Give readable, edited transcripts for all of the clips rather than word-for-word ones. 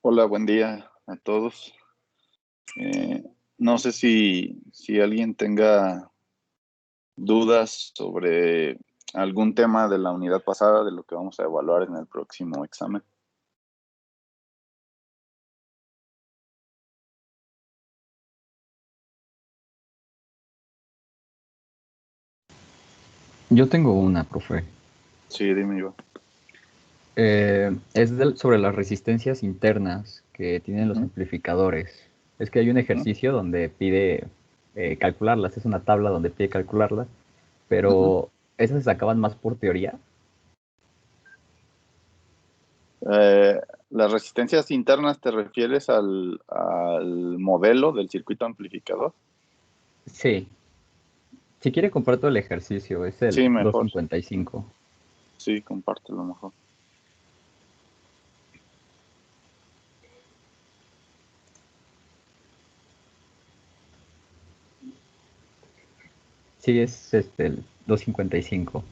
Hola, buen día a todos. Eh, no sé si alguien tenga dudas sobre algún tema de la unidad pasada de lo que vamos a evaluar en el próximo examen. Yo tengo una, profe. Sí, dime, Iván. Sobre las resistencias internas que tienen los Ujú, amplificadores. Es que hay un ujú, ejercicio donde pide calcularlas, es una tabla donde pide calcularlas, ujú. pero esas se sacaban más por teoría. Eh, las resistencias internas, ¿te refieres al modelo del circuito amplificador? Sí, si quiere comparto el ejercicio, es el Sí, mejor. 255. Sí, compártelo mejor. Sí, es el 255.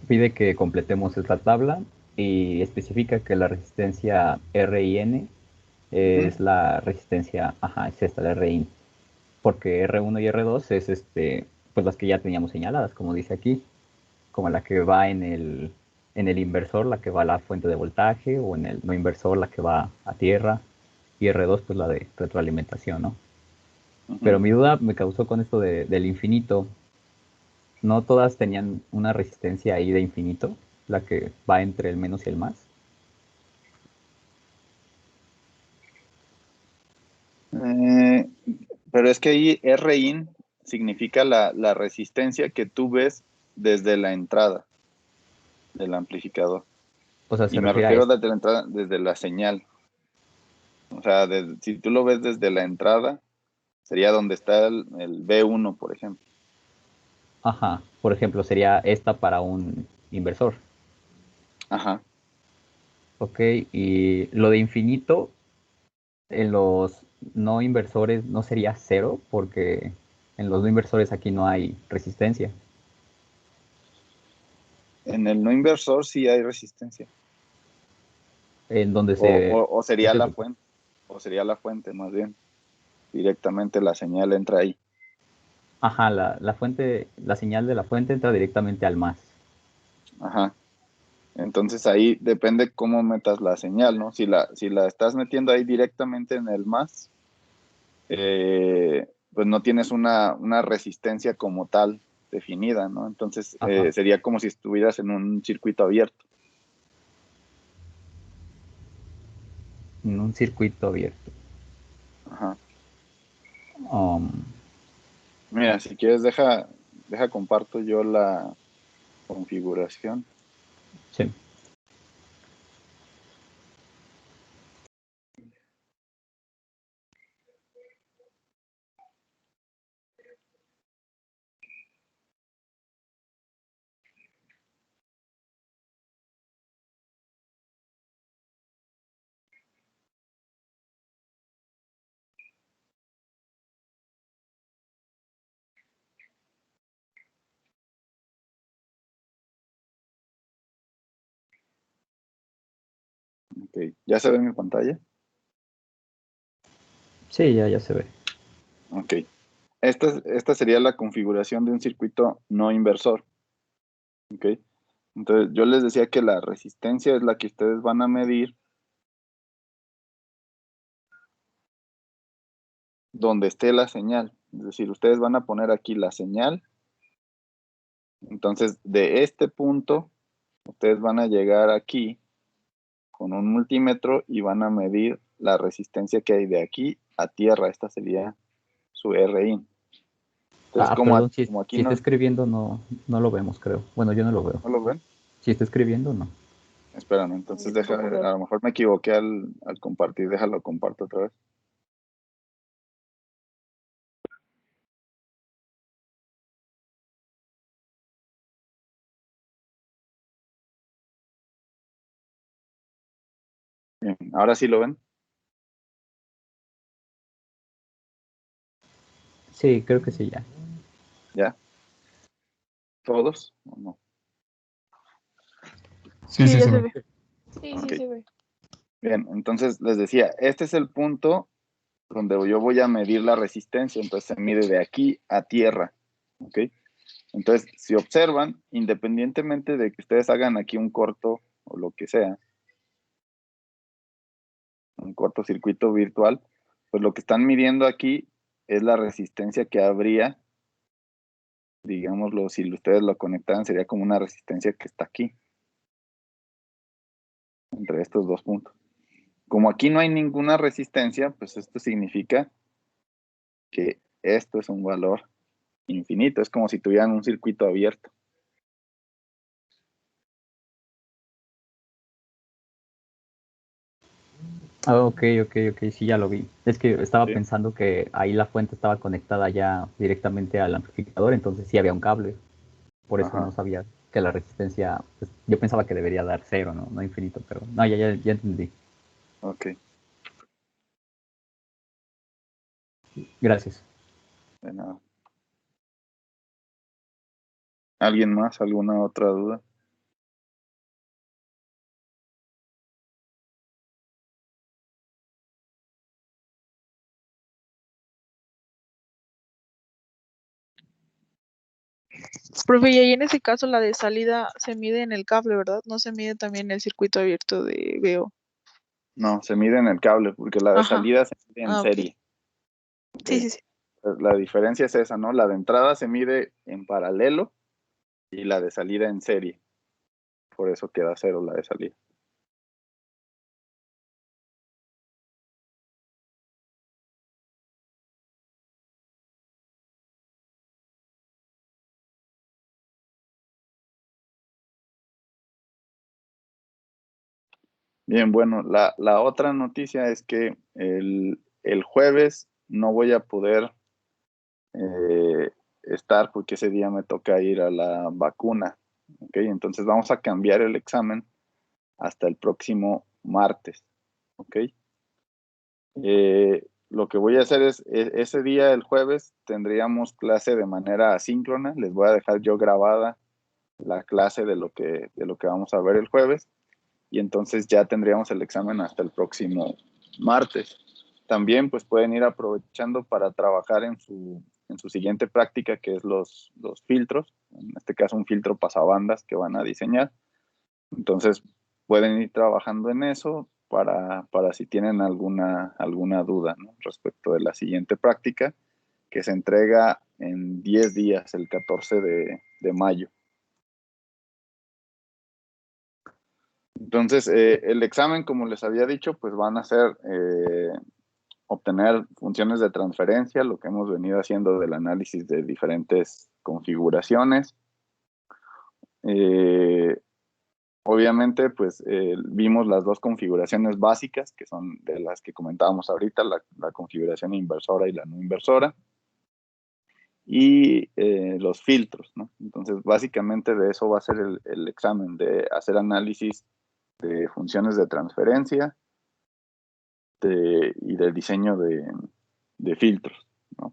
Pide que completemos esta tabla y especifica que la resistencia R y N Ujú. es la resistencia, ajá, es esta, la RI, porque R1 y R2 es pues las que ya teníamos señaladas, como dice aquí, como la que va en el inversor, la que va a la fuente de voltaje, o en el no inversor, la que va a tierra, y R2 pues la de retroalimentación, ¿no? Pero Ujú. mi duda me causó con esto del infinito. ¿No todas tenían una resistencia ahí de infinito? La que va entre el menos y el más. Eh, pero es que ahí Rin significa la resistencia que tú ves desde la entrada del amplificador. O sea, Y se me refiere a refiero esto. desde la entrada, desde la señal. O sea, si tú lo ves desde la entrada, sería donde está el B1, por ejemplo. Ajá, por ejemplo, sería esta para un inversor. Ajá. Ok, y lo de infinito en los no inversores no sería cero, porque en los no inversores aquí no hay resistencia. En el no inversor sí hay resistencia. En donde O, se o sería mete el la voltaje. fuente. O sería la fuente, más bien. Directamente la señal entra ahí. Ajá, la fuente, la señal de la fuente entra directamente al más. Ajá. Entonces ahí depende cómo metas la señal, ¿no? Si la estás metiendo ahí directamente en el más, pues no tienes una resistencia como tal definida, ¿no? Entonces Ajá, sería como si estuvieras en un circuito abierto. en un circuito abierto. Ajá. Um, Mira, si quieres, deja comparto yo la configuración. sí. Ok. ¿Ya se ve mi pantalla? Sí, ya se ve. Ok. Esta sería la configuración de un circuito no inversor. Ok. Entonces, yo les decía que la resistencia es la que ustedes van a medir donde esté la señal. Es decir, ustedes van a poner aquí la señal. Entonces, de este punto, ustedes van a llegar aquí con un multímetro y van a medir la resistencia que hay de aquí a tierra. Esta sería su RI. Entonces, Ah, como, perdón, si, como aquí si está no, escribiendo no lo vemos, creo. Bueno, yo no lo veo. ¿no lo ven? Si está escribiendo, no. Espérame, entonces a lo mejor me equivoqué al compartir. Déjalo, comparto otra vez. Bien, ahora sí lo ven. Sí, creo que sí, ya. ¿Ya? ¿Todos? ¿O no? Sí, ya se ve. Ok. Bien, entonces les decía, este es el punto donde yo voy a medir la resistencia, entonces se mide de aquí a tierra, ¿ok? Entonces, si observan, independientemente de que ustedes hagan aquí un corto o lo que sea, un cortocircuito virtual, pues lo que están midiendo aquí es la resistencia que habría, digámoslo, si ustedes lo conectaran, sería como una resistencia que está aquí, entre estos dos puntos. Como aquí no hay ninguna resistencia, pues esto significa que esto es un valor infinito, es como si tuvieran un circuito abierto. Ah, ok, sí, ya lo vi. Es que estaba ¿Sí? pensando que ahí la fuente estaba conectada ya directamente al amplificador, entonces sí había un cable. Por eso no Ajá, sabía que la resistencia, pues, yo pensaba que debería dar cero, ¿no? No infinito, pero no, ya entendí. ok, Gracias. de nada. ¿Alguien más? ¿Alguna otra duda? Profe, y ahí en ese caso la de salida se mide en el cable, ¿verdad? No se mide también en el circuito abierto de VO. No, se mide en el cable, porque la de Ajá. salida se mide en Ah, ok. serie. Sí, ¿Ok? sí, sí. La diferencia es esa, ¿no? La de entrada se mide en paralelo y la de salida en serie. Por eso queda cero la de salida. Bien, bueno, la otra noticia es que el jueves no voy a poder estar porque ese día me toca ir a la vacuna. ¿Ok? Entonces vamos a cambiar el examen hasta el próximo martes. ¿Ok? Lo que voy a hacer es, ese día, el jueves, tendríamos clase de manera asíncrona. Les voy a dejar yo grabada la clase de lo que vamos a ver el jueves y entonces ya tendríamos el examen hasta el próximo martes. También pues pueden ir aprovechando para trabajar en su siguiente práctica, que es los filtros, en este caso un filtro pasabandas que van a diseñar. Entonces pueden ir trabajando en eso para si tienen alguna duda, ¿no? Respecto de la siguiente práctica, que se entrega en 10 días, el 14 de mayo. Entonces, el examen, como les había dicho, pues van a ser obtener funciones de transferencia, lo que hemos venido haciendo del análisis de diferentes configuraciones. Eh, Obviamente, pues vimos las dos configuraciones básicas, que son de las que comentábamos ahorita, la configuración inversora y la no inversora, y los filtros, ¿no? Entonces, básicamente de eso va a ser el examen, de hacer análisis de funciones de transferencia y del diseño de filtros, ¿no?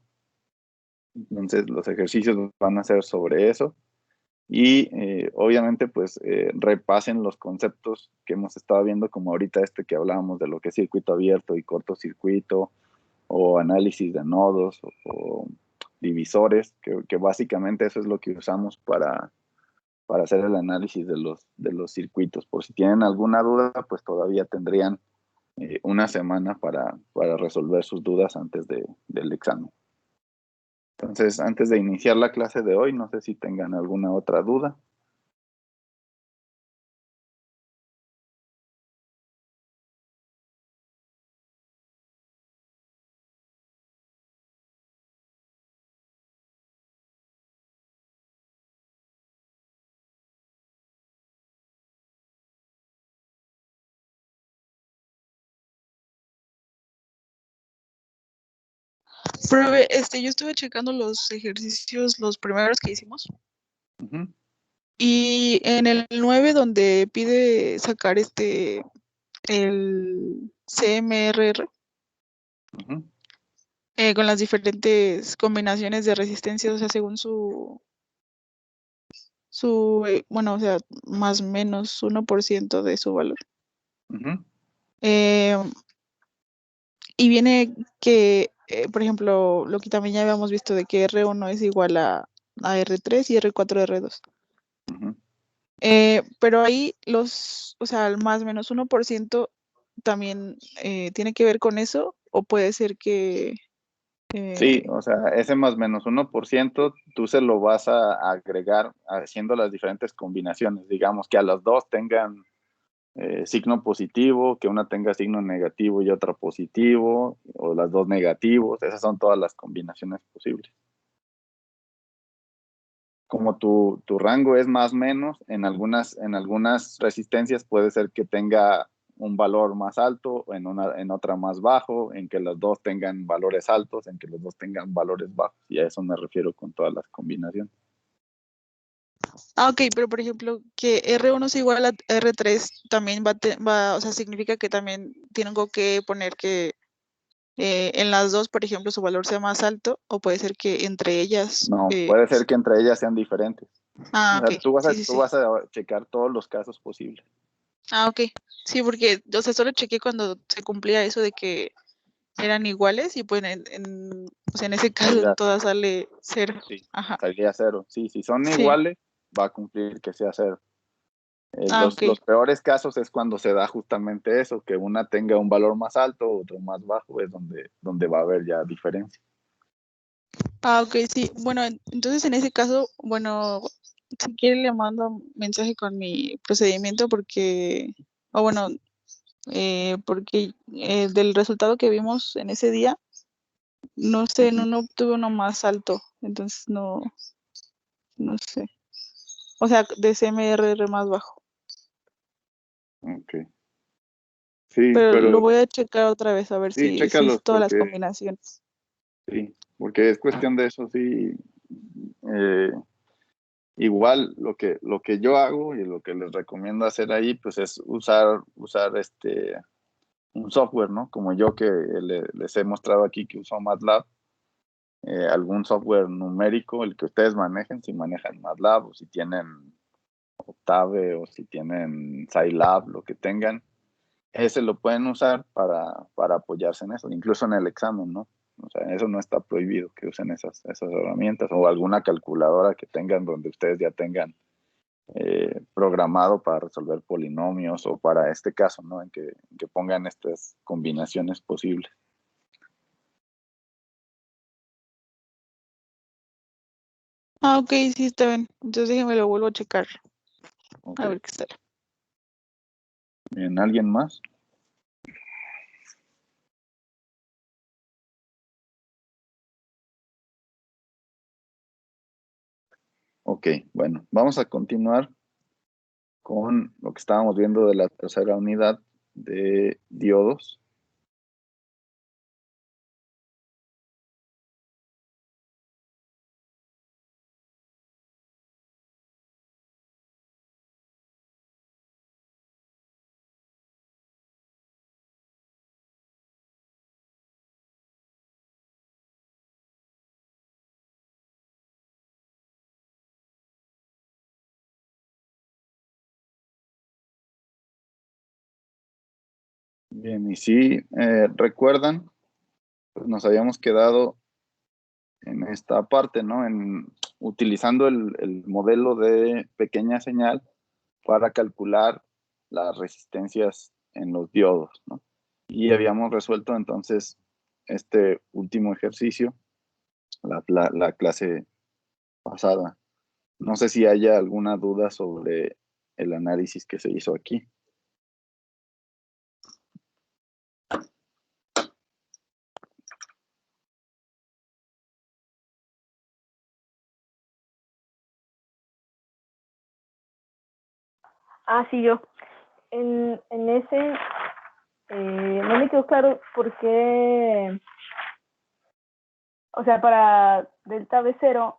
Entonces, los ejercicios van a ser sobre eso. Y obviamente, pues repasen los conceptos que hemos estado viendo, como ahorita este que hablábamos de lo que es circuito abierto y cortocircuito, o análisis de nodos, o divisores, que básicamente eso es lo que usamos para hacer el análisis de los circuitos. Por si tienen alguna duda, pues todavía tendrían una semana para resolver sus dudas antes del examen. Entonces, antes de iniciar la clase de hoy, no sé si tengan alguna otra duda. Profe, yo estuve checando los ejercicios, los primeros que hicimos, Ujú, y en el 9 donde pide sacar el CMRR, ujú. con las diferentes combinaciones de resistencia, o sea, según bueno, o sea, más o menos 1% de su valor. Ujú. Eh, y viene que, por ejemplo, lo que también ya habíamos visto de que R1 es igual a R3 y R4 a R2. Ujú. Pero ahí o sea, el más o menos 1% también tiene que ver con eso, o puede ser que... Sí, eh, o sea, ese más menos 1% tú se lo vas a agregar haciendo las diferentes combinaciones. Digamos que a las dos tengan signo positivo, que una tenga signo negativo y otra positivo, o las dos negativos. Esas son todas las combinaciones posibles. Como tu rango es más menos, en algunas resistencias puede ser que tenga un valor más alto, en otra más bajo, en que los dos tengan valores altos, en que los dos tengan valores bajos. Y a eso me refiero con todas las combinaciones. ok, pero por ejemplo, que R1 es igual a R3 también o sea, significa que también tengo que poner que en las dos, por ejemplo, su valor sea más alto, o puede ser que entre ellas... No, puede ser que entre ellas sean diferentes. O ok, sea, tú vas sí, a, sí, tú sí. vas a checar todos los casos posibles. Ok, sí, porque, o sea, solo chequé cuando se cumplía eso de que eran iguales y pues o sea, en ese caso en Salga, todas sale 0. sí, Ajá, saldría cero. Sí, si son sí. iguales, va a cumplir que sea cero. Ok. Los peores casos es cuando se da justamente eso, que una tenga un valor más alto, otro más bajo, es donde va a haber ya diferencia. Ok, sí. Bueno, entonces en ese caso, bueno, si quiere le mando un mensaje con mi procedimiento porque, o bueno, porque del resultado que vimos en ese día, no sé, Ujú. no obtuve uno más alto, entonces no sé. O sea, de CMRR más bajo. Ok. Sí, Pero lo pero voy a checar otra vez a ver sí, si es chécalos todas las porque combinaciones. sí, porque es cuestión de eso, sí. Eh, Igual lo que yo hago y lo que les recomiendo hacer ahí, pues es usar un software, ¿no? Como yo que les he mostrado aquí que uso MATLAB, algún software numérico, el que ustedes manejen, si manejan MATLAB o si tienen Octave o si tienen Scilab, lo que tengan, ese lo pueden usar para apoyarse en eso, incluso en el examen, ¿no? O sea, eso no está prohibido que usen esas herramientas o alguna calculadora que tengan donde ustedes ya tengan programado para resolver polinomios o para este caso, ¿no? En que pongan estas combinaciones posibles. Ok, sí, está bien. Entonces déjeme lo vuelvo a checar. Ok. A ver qué sale. Bien, ¿alguien más? Ok, bueno, vamos a continuar con lo que estábamos viendo de la tercera unidad de diodos. Bien, y si recuerdan, pues nos habíamos quedado en esta parte, ¿no? Utilizando el modelo de pequeña señal para calcular las resistencias en los diodos, ¿no? Y habíamos resuelto entonces este último ejercicio, la clase pasada. No sé si haya alguna duda sobre el análisis que se hizo aquí. Ah, sí, yo. En ese no me quedó claro por qué, o sea, para delta V0,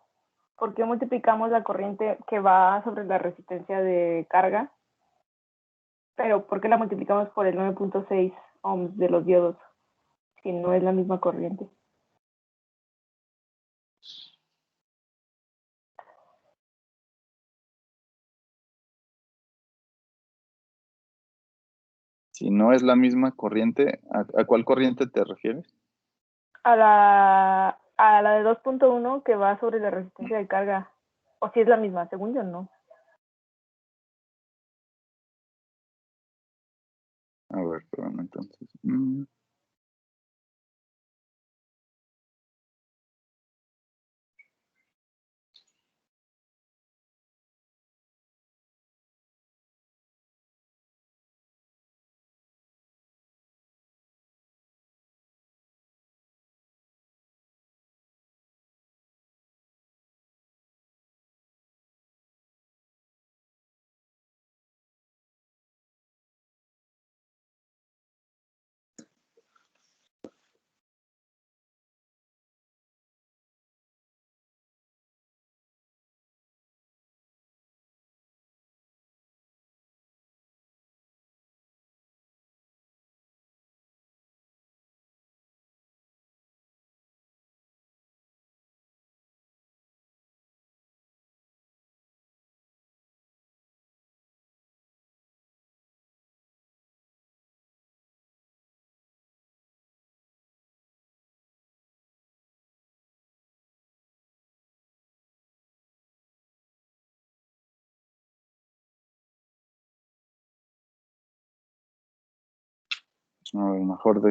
¿por qué multiplicamos la corriente que va sobre la resistencia de carga? Pero ¿por qué la multiplicamos por el 9.6 ohms de los diodos si no es la misma corriente? Si no es la misma corriente, ¿a cuál corriente te refieres? A la de 2.1 que va sobre la resistencia de carga. O si es la misma, según yo no. A ver, perdón, entonces. A ver, mejor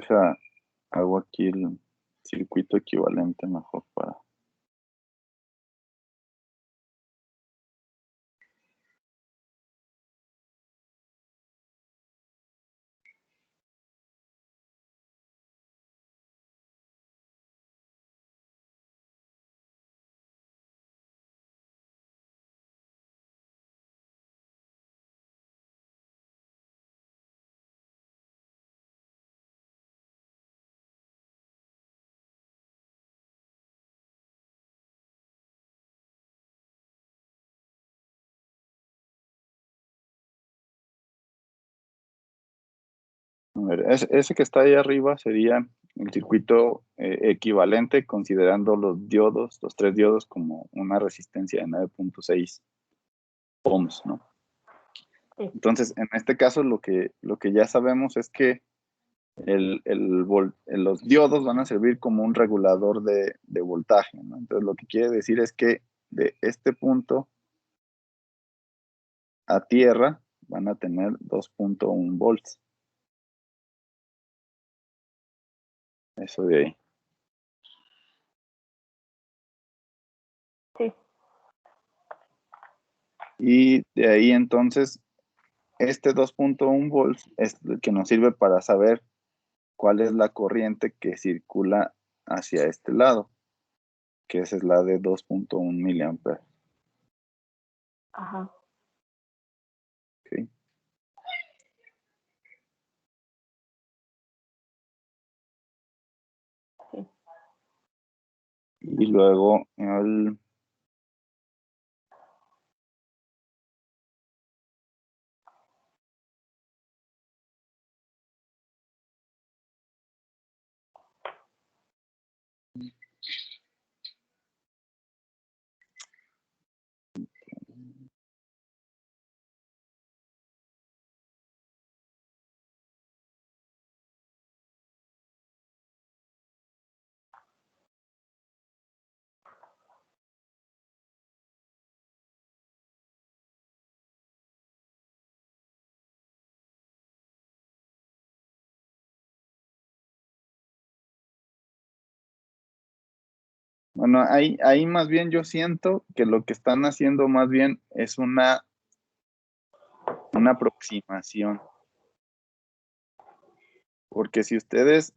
hago aquí el circuito equivalente mejor para... A ver, ese que está ahí arriba sería el circuito equivalente considerando los diodos, los 3 diodos como una resistencia de 9.6 ohms, ¿no? Sí. Entonces, en este caso lo que ya sabemos es que los diodos van a servir como un regulador de voltaje, ¿no? Entonces, lo que quiere decir es que de este punto a tierra van a tener 2.1 volts. Eso de ahí. Sí. Y de ahí entonces, este 2.1 volts es el que nos sirve para saber cuál es la corriente que circula hacia este lado, que esa es la de 2.1 miliamperes. Ajá. ¿Okay? Sí. Y luego el... Bueno, ahí más bien yo siento que lo que están haciendo más bien es una aproximación. Porque si ustedes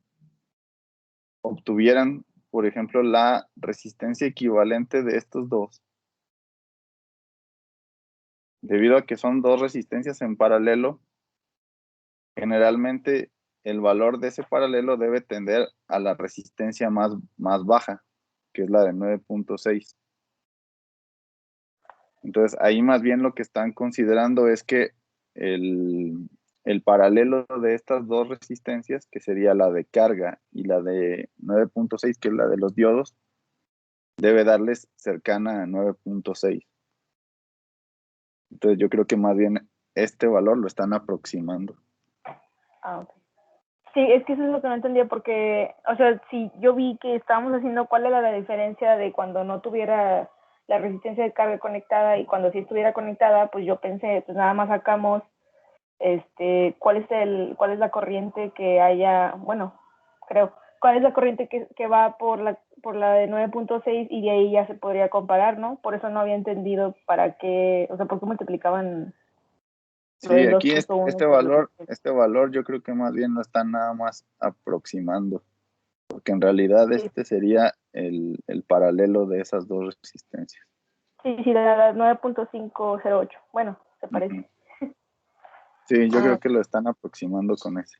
obtuvieran, por ejemplo, la resistencia equivalente de estos dos, debido a que son dos resistencias en paralelo, generalmente el valor de ese paralelo debe tender a la resistencia más baja, que es la de 9.6. Entonces, ahí más bien lo que están considerando es que el paralelo de estas dos resistencias, que sería la de carga y la de 9.6, que es la de los diodos, debe darles cercana a 9.6. Entonces, yo creo que más bien este valor lo están aproximando. Ok. Sí, es que eso es lo que no entendía porque, o sea, si yo vi que estábamos haciendo cuál era la diferencia de cuando no tuviera la resistencia de carga conectada y cuando sí estuviera conectada, pues yo pensé, pues nada más sacamos cuál es la corriente que haya, bueno, creo, cuál es la corriente que va por la de 9.6 y de ahí ya se podría comparar, ¿no? Por eso no había entendido para qué, o sea, por qué multiplicaban lo Sí, del aquí 2.1 por lo este valor yo creo que más bien lo están nada más aproximando, porque en realidad sí, este sería el paralelo de esas dos resistencias. sí, la 9.508, bueno, se parece. Ujú. Sí, yo Ah, creo que lo están aproximando con ese,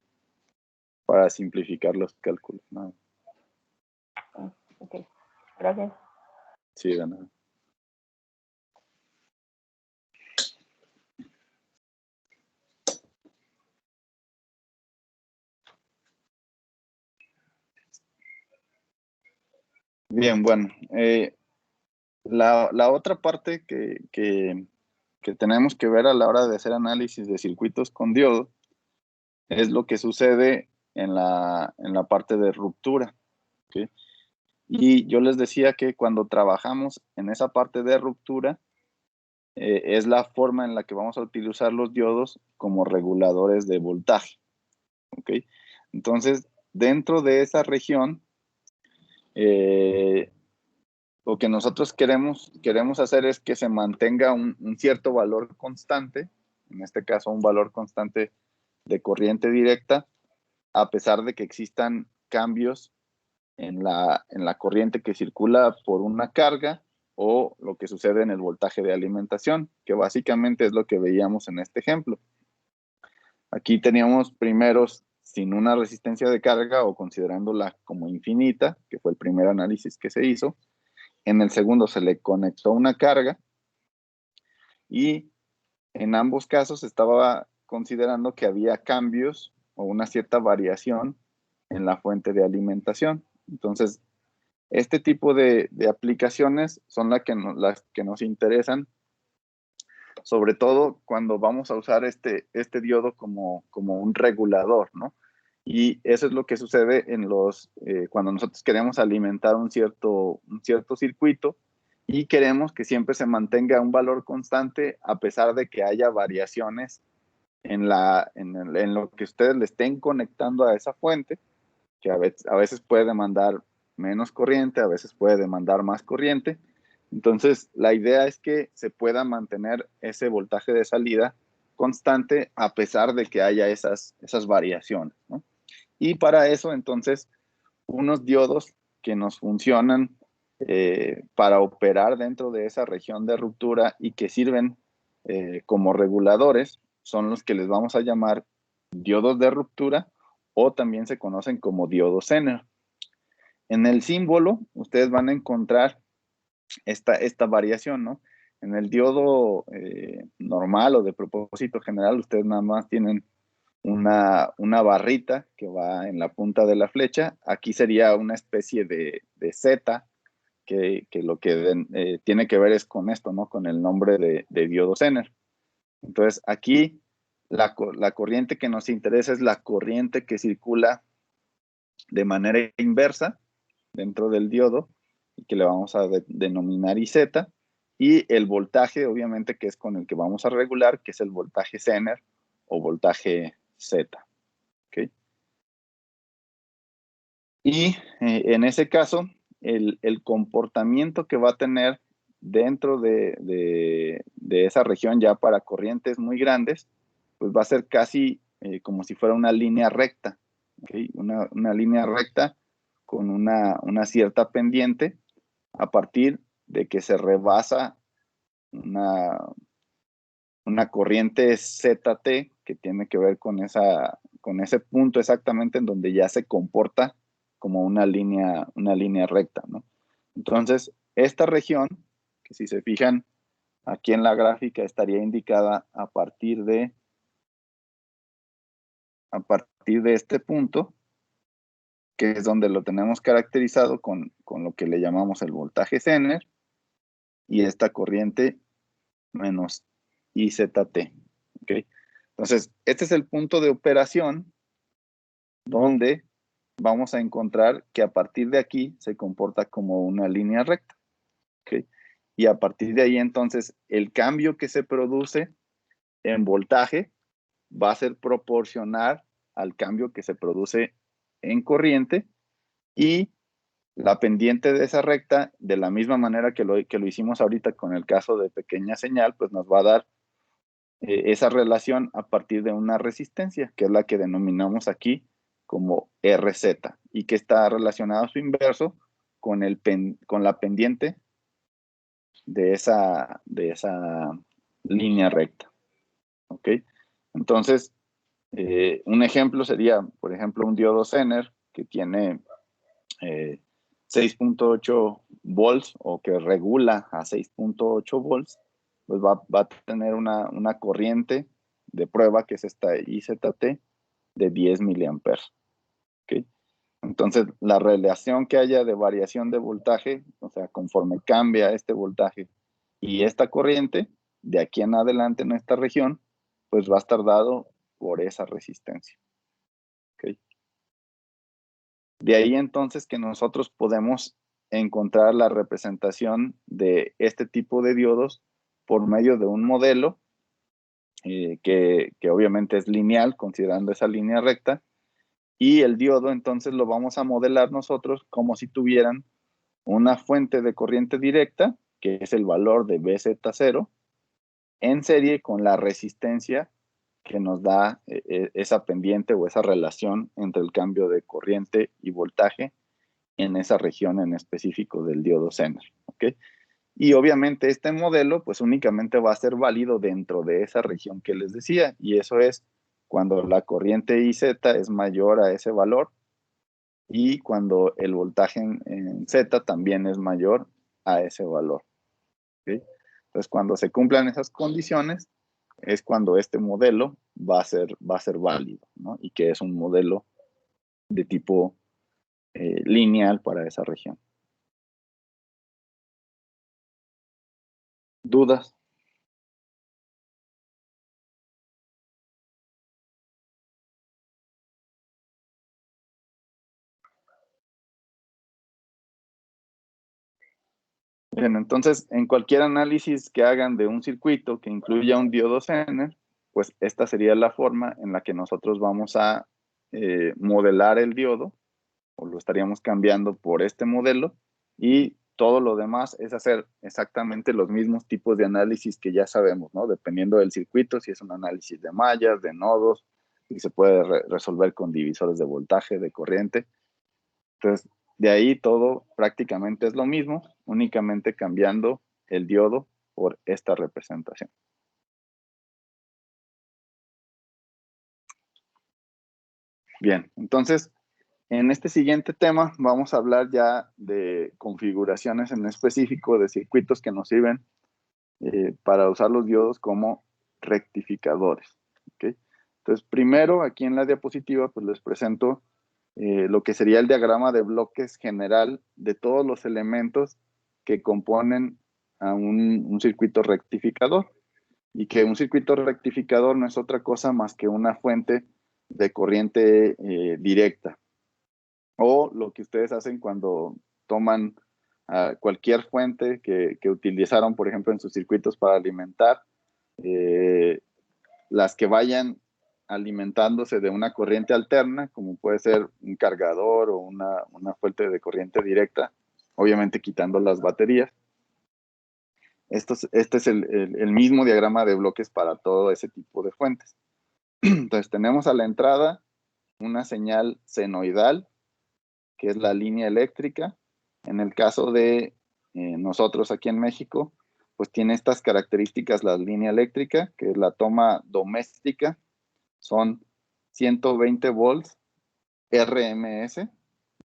para simplificar los cálculos. ¿No? ok, gracias. Sí, de nada. Bien, bueno, la otra parte que tenemos que ver a la hora de hacer análisis de circuitos con diodo es lo que sucede en la parte de ruptura. ¿Okay? Y yo les decía que cuando trabajamos en esa parte de ruptura, es la forma en la que vamos a utilizar los diodos como reguladores de voltaje. ¿Okay? Entonces, dentro de esa región, lo que nosotros queremos hacer es que se mantenga un cierto valor constante, en este caso un valor constante de corriente directa, a pesar de que existan cambios en la corriente que circula por una carga o lo que sucede en el voltaje de alimentación, que básicamente es lo que veíamos en este ejemplo. Aquí teníamos primeros sin una resistencia de carga o considerándola como infinita, que fue el primer análisis que se hizo. En el segundo se le conectó una carga y en ambos casos estaba considerando que había cambios o una cierta variación en la fuente de alimentación. Entonces, este tipo de aplicaciones son las que nos interesan, sobre todo cuando vamos a usar este diodo como un regulador, ¿no? Y eso es lo que sucede cuando nosotros queremos alimentar un cierto circuito y queremos que siempre se mantenga un valor constante a pesar de que haya variaciones en lo que ustedes le estén conectando a esa fuente, que a veces puede demandar menos corriente, a veces puede demandar más corriente. Entonces, la idea es que se pueda mantener ese voltaje de salida constante a pesar de que haya esas variaciones, ¿no? Y para eso, entonces, unos diodos que nos funcionan para operar dentro de esa región de ruptura y que sirven como reguladores son los que les vamos a llamar diodos de ruptura o también se conocen como diodos Zener. En el símbolo, ustedes van a encontrar esta variación, ¿no? En el diodo normal o de propósito general, ustedes nada más tienen una barrita que va en la punta de la flecha. Aquí sería una especie de Z, que lo que tiene que ver es con esto, ¿no? Con el nombre de diodo Zener. Entonces, aquí la corriente que nos interesa es la corriente que circula de manera inversa dentro del diodo, y que le vamos a denominar IZ, y el voltaje, obviamente, que es con el que vamos a regular, que es el voltaje Zener o voltaje Z. ¿Okay? Y en ese caso, el comportamiento que va a tener dentro de esa región ya para corrientes muy grandes, pues va a ser casi como si fuera una línea recta, ¿okay? Una línea recta con una cierta pendiente a partir de que se rebasa una corriente ZT que tiene que ver con ese punto exactamente en donde ya se comporta como una línea recta, ¿no? Entonces, esta región, que si se fijan aquí en la gráfica, estaría indicada a partir de este punto, que es donde lo tenemos caracterizado con lo que le llamamos el voltaje Zener, y esta corriente menos IZT. ¿Okay? Entonces, este es el punto de operación donde vamos a encontrar que a partir de aquí se comporta como una línea recta. ¿Okay? Y a partir de ahí, entonces, el cambio que se produce en voltaje va a ser proporcional al cambio que se produce en corriente, y la pendiente de esa recta, de la misma manera que lo hicimos ahorita con el caso de pequeña señal, pues nos va a dar esa relación a partir de una resistencia, que es la que denominamos aquí como RZ, y que está relacionada a su inverso con, con la pendiente de esa línea recta. ¿Ok? Entonces, un ejemplo sería, por ejemplo, un diodo Zener que tiene 6.8 volts, o que regula a 6.8 volts, pues va a tener una corriente de prueba, que es esta IZT, de 10 miliamperes. ¿Okay? Entonces, la relación que haya de variación de voltaje, o sea, conforme cambia este voltaje y esta corriente, de aquí en adelante en esta región, pues va a estar dado por esa resistencia. ¿Okay? De ahí entonces que nosotros podemos encontrar la representación de este tipo de diodos por medio de un modelo que obviamente es lineal, considerando esa línea recta, y el diodo entonces lo vamos a modelar nosotros como si tuvieran una fuente de corriente directa, que es el valor de BZ0, en serie con la resistencia que nos da esa pendiente o esa relación entre el cambio de corriente y voltaje en esa región en específico del diodo Zener. ¿Okay? Y obviamente este modelo pues únicamente va a ser válido dentro de esa región que les decía, y eso es cuando la corriente IZ es mayor a ese valor, y cuando el voltaje en Z también es mayor a ese valor. ¿Okay? Entonces, cuando se cumplan esas condiciones, es cuando este modelo va a ser válido, ¿no? Y que es un modelo de tipo lineal para esa región. ¿Dudas? Bien, entonces, en cualquier análisis que hagan de un circuito que incluya un diodo Zener, pues esta sería la forma en la que nosotros vamos a modelar el diodo, o lo estaríamos cambiando por este modelo, y todo lo demás es hacer exactamente los mismos tipos de análisis que ya sabemos, ¿no? Dependiendo del circuito, si es un análisis de mallas, de nodos, y se puede resolver con divisores de voltaje, de corriente. Entonces, de ahí todo prácticamente es lo mismo, únicamente cambiando el diodo por esta representación. Bien, entonces, en este siguiente tema vamos a hablar ya de configuraciones en específico de circuitos que nos sirven para usar los diodos como rectificadores. ¿Okay? Entonces, primero, aquí en la diapositiva, pues les presento lo que sería el diagrama de bloques general de todos los elementos que componen a un circuito rectificador, y que un circuito rectificador no es otra cosa más que una fuente de corriente directa, o lo que ustedes hacen cuando toman cualquier fuente que utilizaron, por ejemplo, en sus circuitos para alimentar, las que vayan alimentándose de una corriente alterna, como puede ser un cargador o una fuente de corriente directa, obviamente quitando las baterías. Este es el mismo diagrama de bloques para todo ese tipo de fuentes. Entonces tenemos a la entrada una señal senoidal, que es la línea eléctrica. En el caso de nosotros aquí en México, pues tiene estas características la línea eléctrica, que es la toma doméstica, son 120 volts RMS.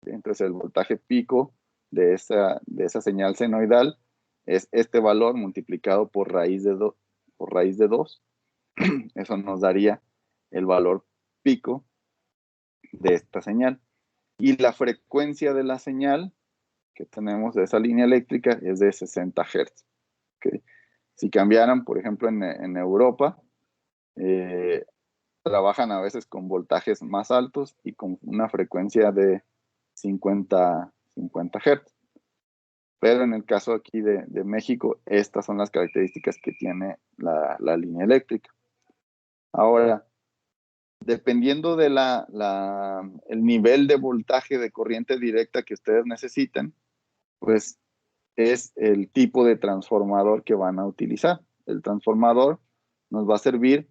Entonces el voltaje pico de esa señal senoidal es este valor multiplicado por raíz de 2. Eso nos daría el valor pico de esta señal. Y la frecuencia de la señal que tenemos de esa línea eléctrica es de 60 Hz. ¿Okay? Si cambiaran, por ejemplo, en Europa, trabajan a veces con voltajes más altos y con una frecuencia de 50 Hz. Pero en el caso aquí de México, estas son las características que tiene la línea eléctrica. Ahora, dependiendo de el nivel de voltaje de corriente directa que ustedes necesiten, pues es el tipo de transformador que van a utilizar. El transformador nos va a servir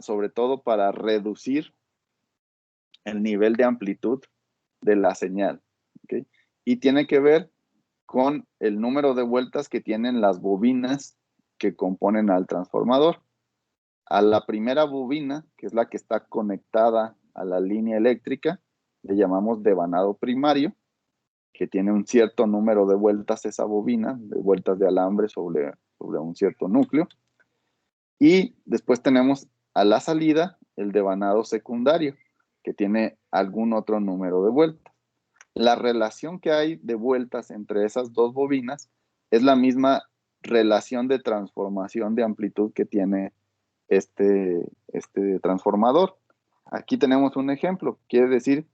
sobre todo para reducir el nivel de amplitud de la señal, ¿okay? Y tiene que ver con el número de vueltas que tienen las bobinas que componen al transformador. A la primera bobina, que es la que está conectada a la línea eléctrica, le llamamos devanado primario, que tiene un cierto número de vueltas esa bobina, de vueltas de alambre sobre un cierto núcleo. Y después tenemos a la salida el devanado secundario, que tiene algún otro número de vueltas. La relación que hay de vueltas entre esas dos bobinas es la misma relación de transformación de amplitud que tiene este transformador. Aquí tenemos un ejemplo. Quiere decir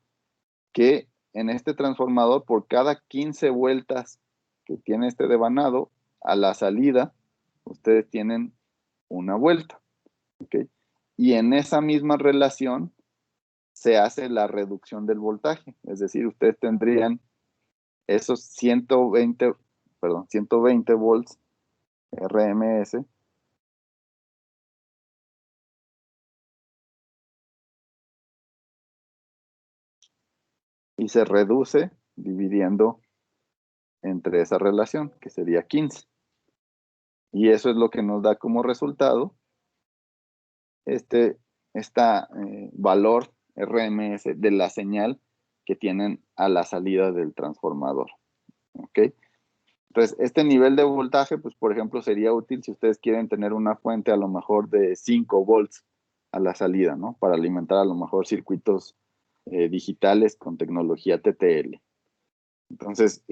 que en este transformador, por cada 15 vueltas que tiene este devanado, a la salida, ustedes tienen una vuelta. ¿Okay? Y en esa misma relación se hace la reducción del voltaje. Es decir, ustedes tendrían esos 120 volts RMS y se reduce dividiendo entre esa relación, que sería 15. Y eso es lo que nos da como resultado este valor RMS de la señal que tienen a la salida del transformador. ¿Ok? Entonces, este nivel de voltaje, pues por ejemplo, sería útil si ustedes quieren tener una fuente a lo mejor de 5 volts a la salida, ¿no? Para alimentar a lo mejor circuitos digitales con tecnología TTL. Entonces,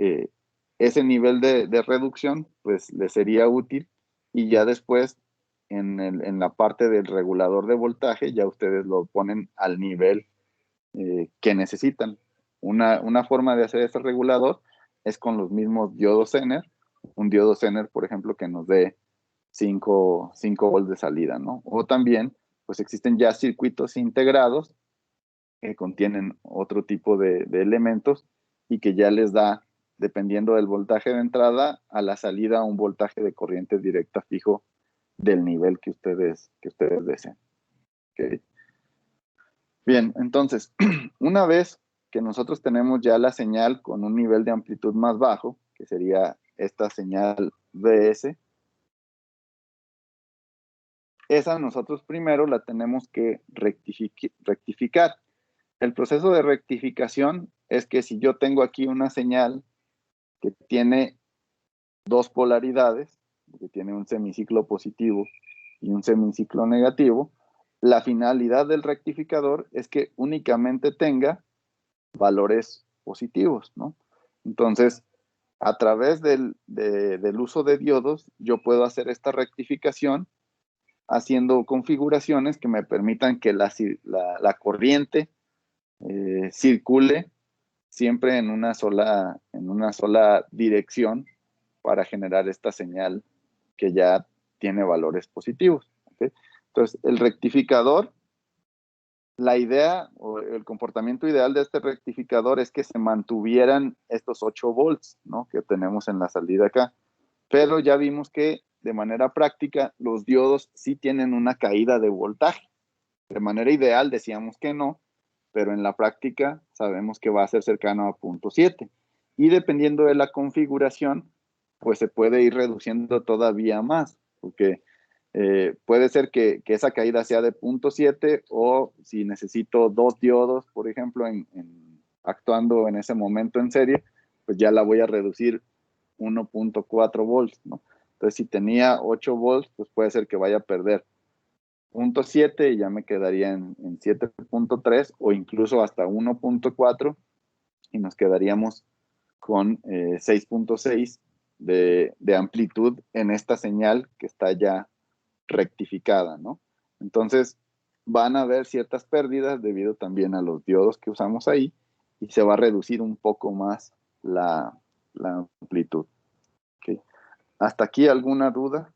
ese nivel de reducción, pues les sería útil y ya después en la parte del regulador de voltaje, ya ustedes lo ponen al nivel que necesitan. Una forma de hacer ese regulador es con los mismos diodos Zener, un diodo Zener, por ejemplo, que nos dé 5 volts de salida, ¿no? O también, pues existen ya circuitos integrados que contienen otro tipo de elementos y que ya les da, dependiendo del voltaje de entrada, a la salida un voltaje de corriente directa fijo del nivel que ustedes deseen. ¿Okay? Bien, entonces, una vez que nosotros tenemos ya la señal con un nivel de amplitud más bajo, que sería esta señal VS, esa nosotros primero la tenemos que rectificar. El proceso de rectificación es que si yo tengo aquí una señal que tiene dos polaridades, que tiene un semiciclo positivo y un semiciclo negativo, la finalidad del rectificador es que únicamente tenga valores positivos, ¿no? Entonces, a través del uso de diodos, yo puedo hacer esta rectificación haciendo configuraciones que me permitan que la corriente circule siempre en una sola dirección para generar esta señal que ya tiene valores positivos. ¿Okay? Entonces, el rectificador, la idea o el comportamiento ideal de este rectificador es que se mantuvieran estos 8 volts, ¿no? Que tenemos en la salida acá. Pero ya vimos que de manera práctica los diodos sí tienen una caída de voltaje. De manera ideal decíamos que no, pero en la práctica sabemos que va a ser cercano a 0.7. Y dependiendo de la configuración, pues se puede ir reduciendo todavía más, porque puede ser que esa caída sea de 0.7 o si necesito 2 diodos, por ejemplo, actuando en ese momento en serie, pues ya la voy a reducir 1.4 volts, ¿no? Entonces, si tenía 8 volts, pues puede ser que vaya a perder 0.7 y ya me quedaría en 7.3 o incluso hasta 1.4 y nos quedaríamos con 6.6 de amplitud en esta señal que está ya rectificada, ¿no? Entonces, van a haber ciertas pérdidas debido también a los diodos que usamos ahí y se va a reducir un poco más la amplitud. ¿Okay? ¿Hasta aquí alguna duda?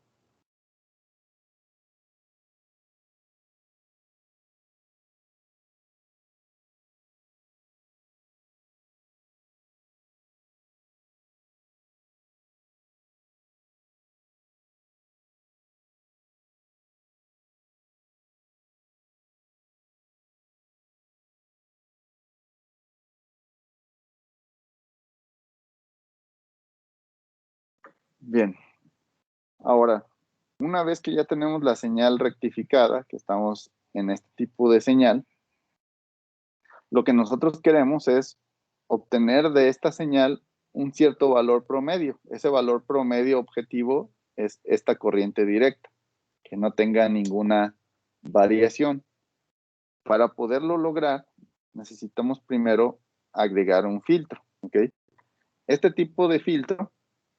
Bien. Ahora, una vez que ya tenemos la señal rectificada, que estamos en este tipo de señal, lo que nosotros queremos es obtener de esta señal un cierto valor promedio. Ese valor promedio objetivo es esta corriente directa, que no tenga ninguna variación. Para poderlo lograr, necesitamos primero agregar un filtro. ¿Okay? Este tipo de filtro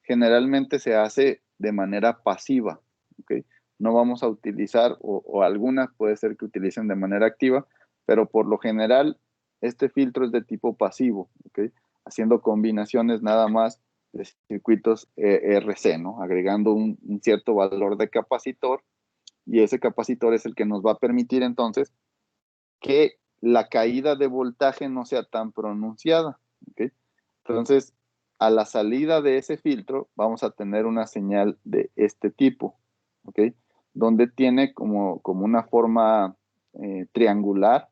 generalmente se hace de manera pasiva. ¿Okay? No vamos a utilizar, o algunas puede ser que utilicen de manera activa, pero por lo general este filtro es de tipo pasivo, ¿okay? Haciendo combinaciones nada más de circuitos RC, ¿no? Agregando un cierto valor de capacitor, y ese capacitor es el que nos va a permitir entonces que la caída de voltaje no sea tan pronunciada. ¿Okay? Entonces, a la salida de ese filtro vamos a tener una señal de este tipo, ¿okay? Donde tiene como una forma triangular,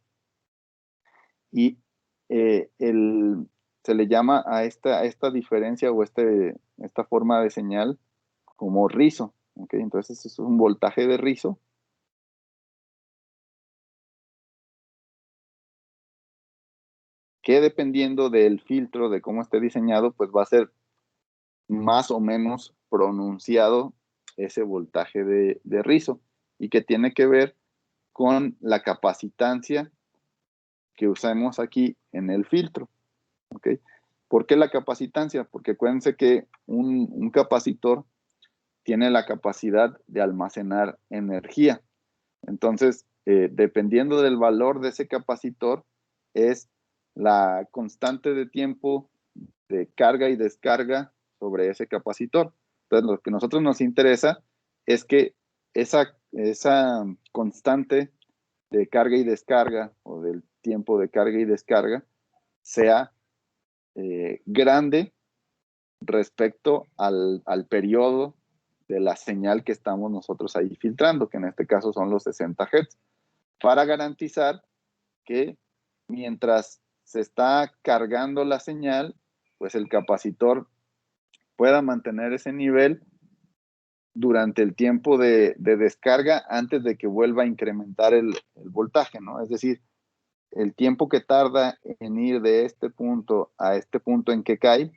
y se le llama a esta diferencia o esta forma de señal como rizo. ¿Okay? Entonces, es un voltaje de rizo que, dependiendo del filtro, de cómo esté diseñado, pues va a ser más o menos pronunciado ese voltaje de rizo, y que tiene que ver con la capacitancia que usamos aquí en el filtro. ¿Okay? ¿Por qué la capacitancia? Porque acuérdense que un capacitor tiene la capacidad de almacenar energía. Entonces, dependiendo del valor de ese capacitor, es la constante de tiempo de carga y descarga sobre ese capacitor. Entonces, lo que a nosotros nos interesa es que esa constante de carga y descarga, o del tiempo de carga y descarga, sea grande respecto al periodo de la señal que estamos nosotros ahí filtrando, que en este caso son los 60 Hz, para garantizar que mientras se está cargando la señal, pues el capacitor pueda mantener ese nivel durante el tiempo de descarga, antes de que vuelva a incrementar el voltaje, ¿no? Es decir, el tiempo que tarda en ir de este punto a este punto en que cae,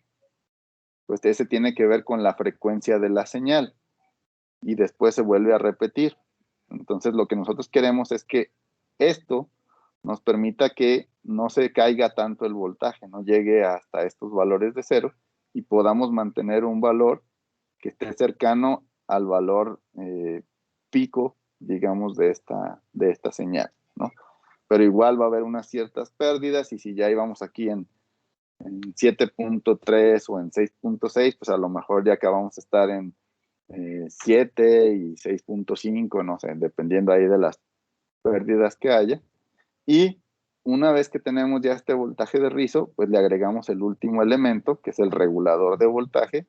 pues ese tiene que ver con la frecuencia de la señal, y después se vuelve a repetir. Entonces, lo que nosotros queremos es que esto nos permita que no se caiga tanto el voltaje, no llegue hasta estos valores de cero, y podamos mantener un valor que esté cercano al valor pico, digamos, de esta señal, ¿no? Pero igual va a haber unas ciertas pérdidas, y si ya íbamos aquí en 7.3 o en 6.6, pues a lo mejor ya acabamos de estar en 7 y 6.5, no sé, dependiendo ahí de las pérdidas que haya. Y una vez que tenemos ya este voltaje de rizo, pues le agregamos el último elemento, que es el regulador de voltaje,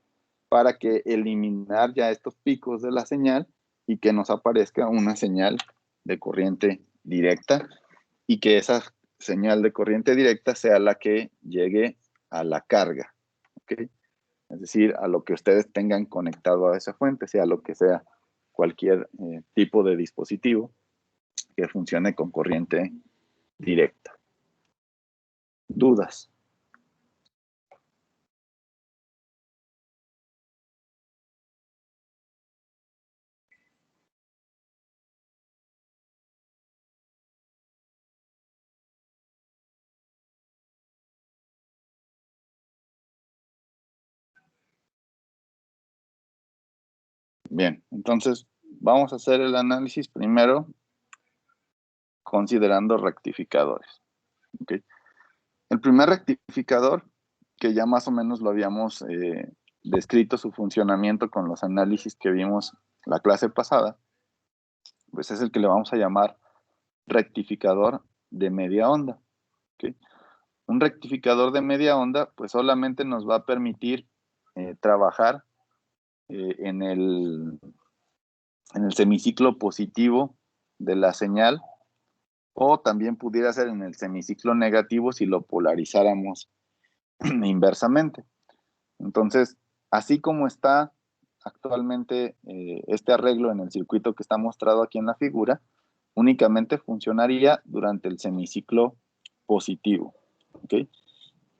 para que eliminar ya estos picos de la señal y que nos aparezca una señal de corriente directa, y que esa señal de corriente directa sea la que llegue a la carga. ¿Okay? Es decir, a lo que ustedes tengan conectado a esa fuente, sea lo que sea, cualquier tipo de dispositivo que funcione con corriente directa. ¿Dudas? Bien, entonces vamos a hacer el análisis primero considerando rectificadores. ¿Okay? El primer rectificador, que ya más o menos lo habíamos descrito su funcionamiento con los análisis que vimos la clase pasada, pues es el que le vamos a llamar rectificador de media onda. ¿Okay? Un rectificador de media onda, pues solamente nos va a permitir trabajar en el semiciclo positivo de la señal, o también pudiera ser en el semiciclo negativo si lo polarizáramos inversamente. Entonces, así como está actualmente este arreglo en el circuito que está mostrado aquí en la figura, únicamente funcionaría durante el semiciclo positivo. ¿Okay?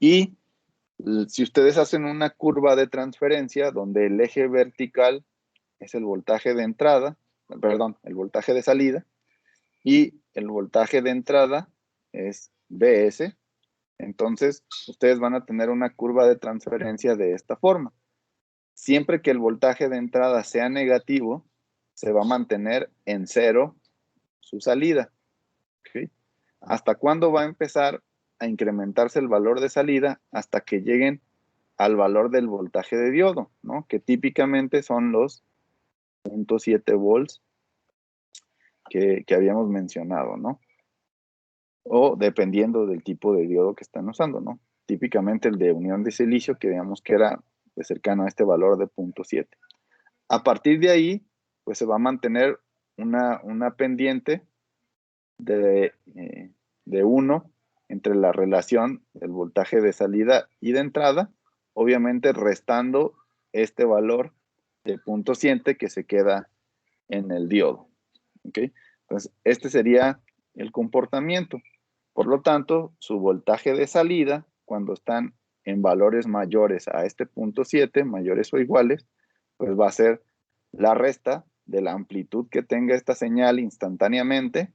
Y si ustedes hacen una curva de transferencia donde el eje vertical es el voltaje de entrada, perdón, el voltaje de salida, y el voltaje de entrada es Bs, entonces ustedes van a tener una curva de transferencia de esta forma. Siempre que el voltaje de entrada sea negativo, se va a mantener en cero su salida. ¿Okay? ¿Hasta cuándo va a empezar a incrementarse el valor de salida? Hasta que lleguen al valor del voltaje de diodo, ¿no? Que típicamente son los 0.7 volts que habíamos mencionado, ¿no? O dependiendo del tipo de diodo que están usando, ¿no? Típicamente el de unión de silicio, que veíamos que era pues, cercano a este valor de 0.7. A partir de ahí, pues se va a mantener una pendiente de 1 entre la relación del voltaje de salida y de entrada, obviamente restando este valor de 0.7 que se queda en el diodo. ¿Okay? Entonces, este sería el comportamiento. Por lo tanto, su voltaje de salida, cuando están en valores mayores a este 0.7, mayores o iguales, pues va a ser la resta de la amplitud que tenga esta señal instantáneamente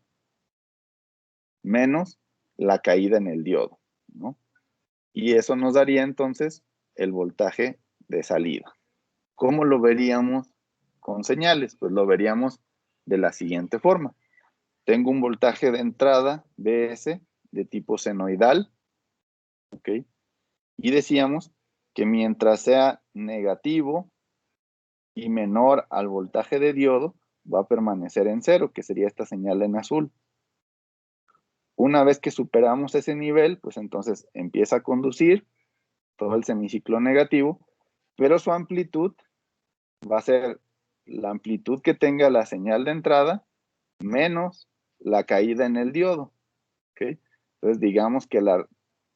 menos la caída en el diodo, ¿no? Y eso nos daría entonces el voltaje de salida. ¿Cómo lo veríamos con señales? Pues lo veríamos de la siguiente forma. Tengo un voltaje de entrada, Bs, de tipo senoidal, ¿ok? Y decíamos que mientras sea negativo y menor al voltaje de diodo, va a permanecer en cero, que sería esta señal en azul. Una vez que superamos ese nivel, pues entonces empieza a conducir todo el semiciclo negativo, pero su amplitud va a ser la amplitud que tenga la señal de entrada menos la caída en el diodo. ¿Okay? Entonces digamos que la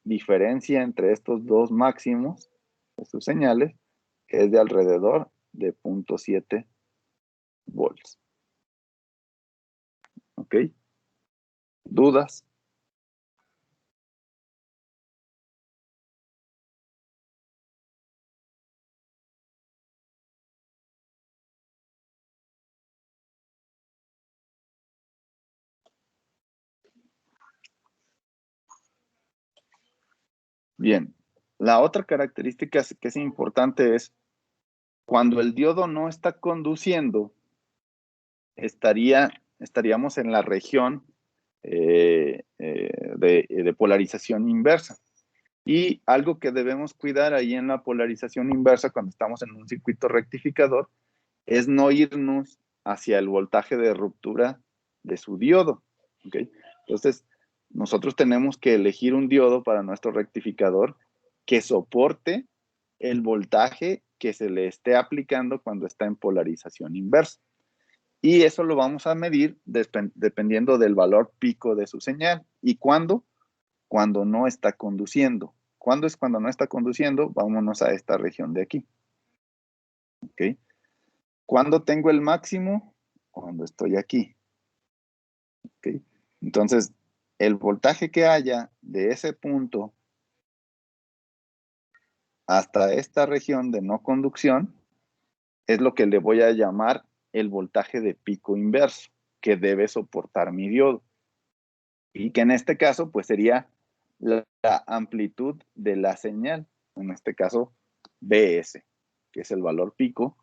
diferencia entre estos dos máximos de sus señales es de alrededor de 0.7 volts. ¿Ok? ¿Dudas? Bien, la otra característica que es importante es cuando el diodo no está conduciendo, estaríamos en la región de polarización inversa. Y algo que debemos cuidar ahí en la polarización inversa cuando estamos en un circuito rectificador es no irnos hacia el voltaje de ruptura de su diodo. ¿Okay? Entonces, nosotros tenemos que elegir un diodo para nuestro rectificador que soporte el voltaje que se le esté aplicando cuando está en polarización inversa. Y eso lo vamos a medir dependiendo del valor pico de su señal. ¿Y cuándo? Cuando no está conduciendo. ¿Cuándo es cuando no está conduciendo? Vámonos a esta región de aquí. ¿Ok? ¿Cuándo tengo el máximo? Cuando estoy aquí. ¿Ok? Entonces, el voltaje que haya de ese punto hasta esta región de no conducción es lo que le voy a llamar el voltaje de pico inverso que debe soportar mi diodo. Y que en este caso, pues sería la amplitud de la señal. En este caso, Bs, que es el valor pico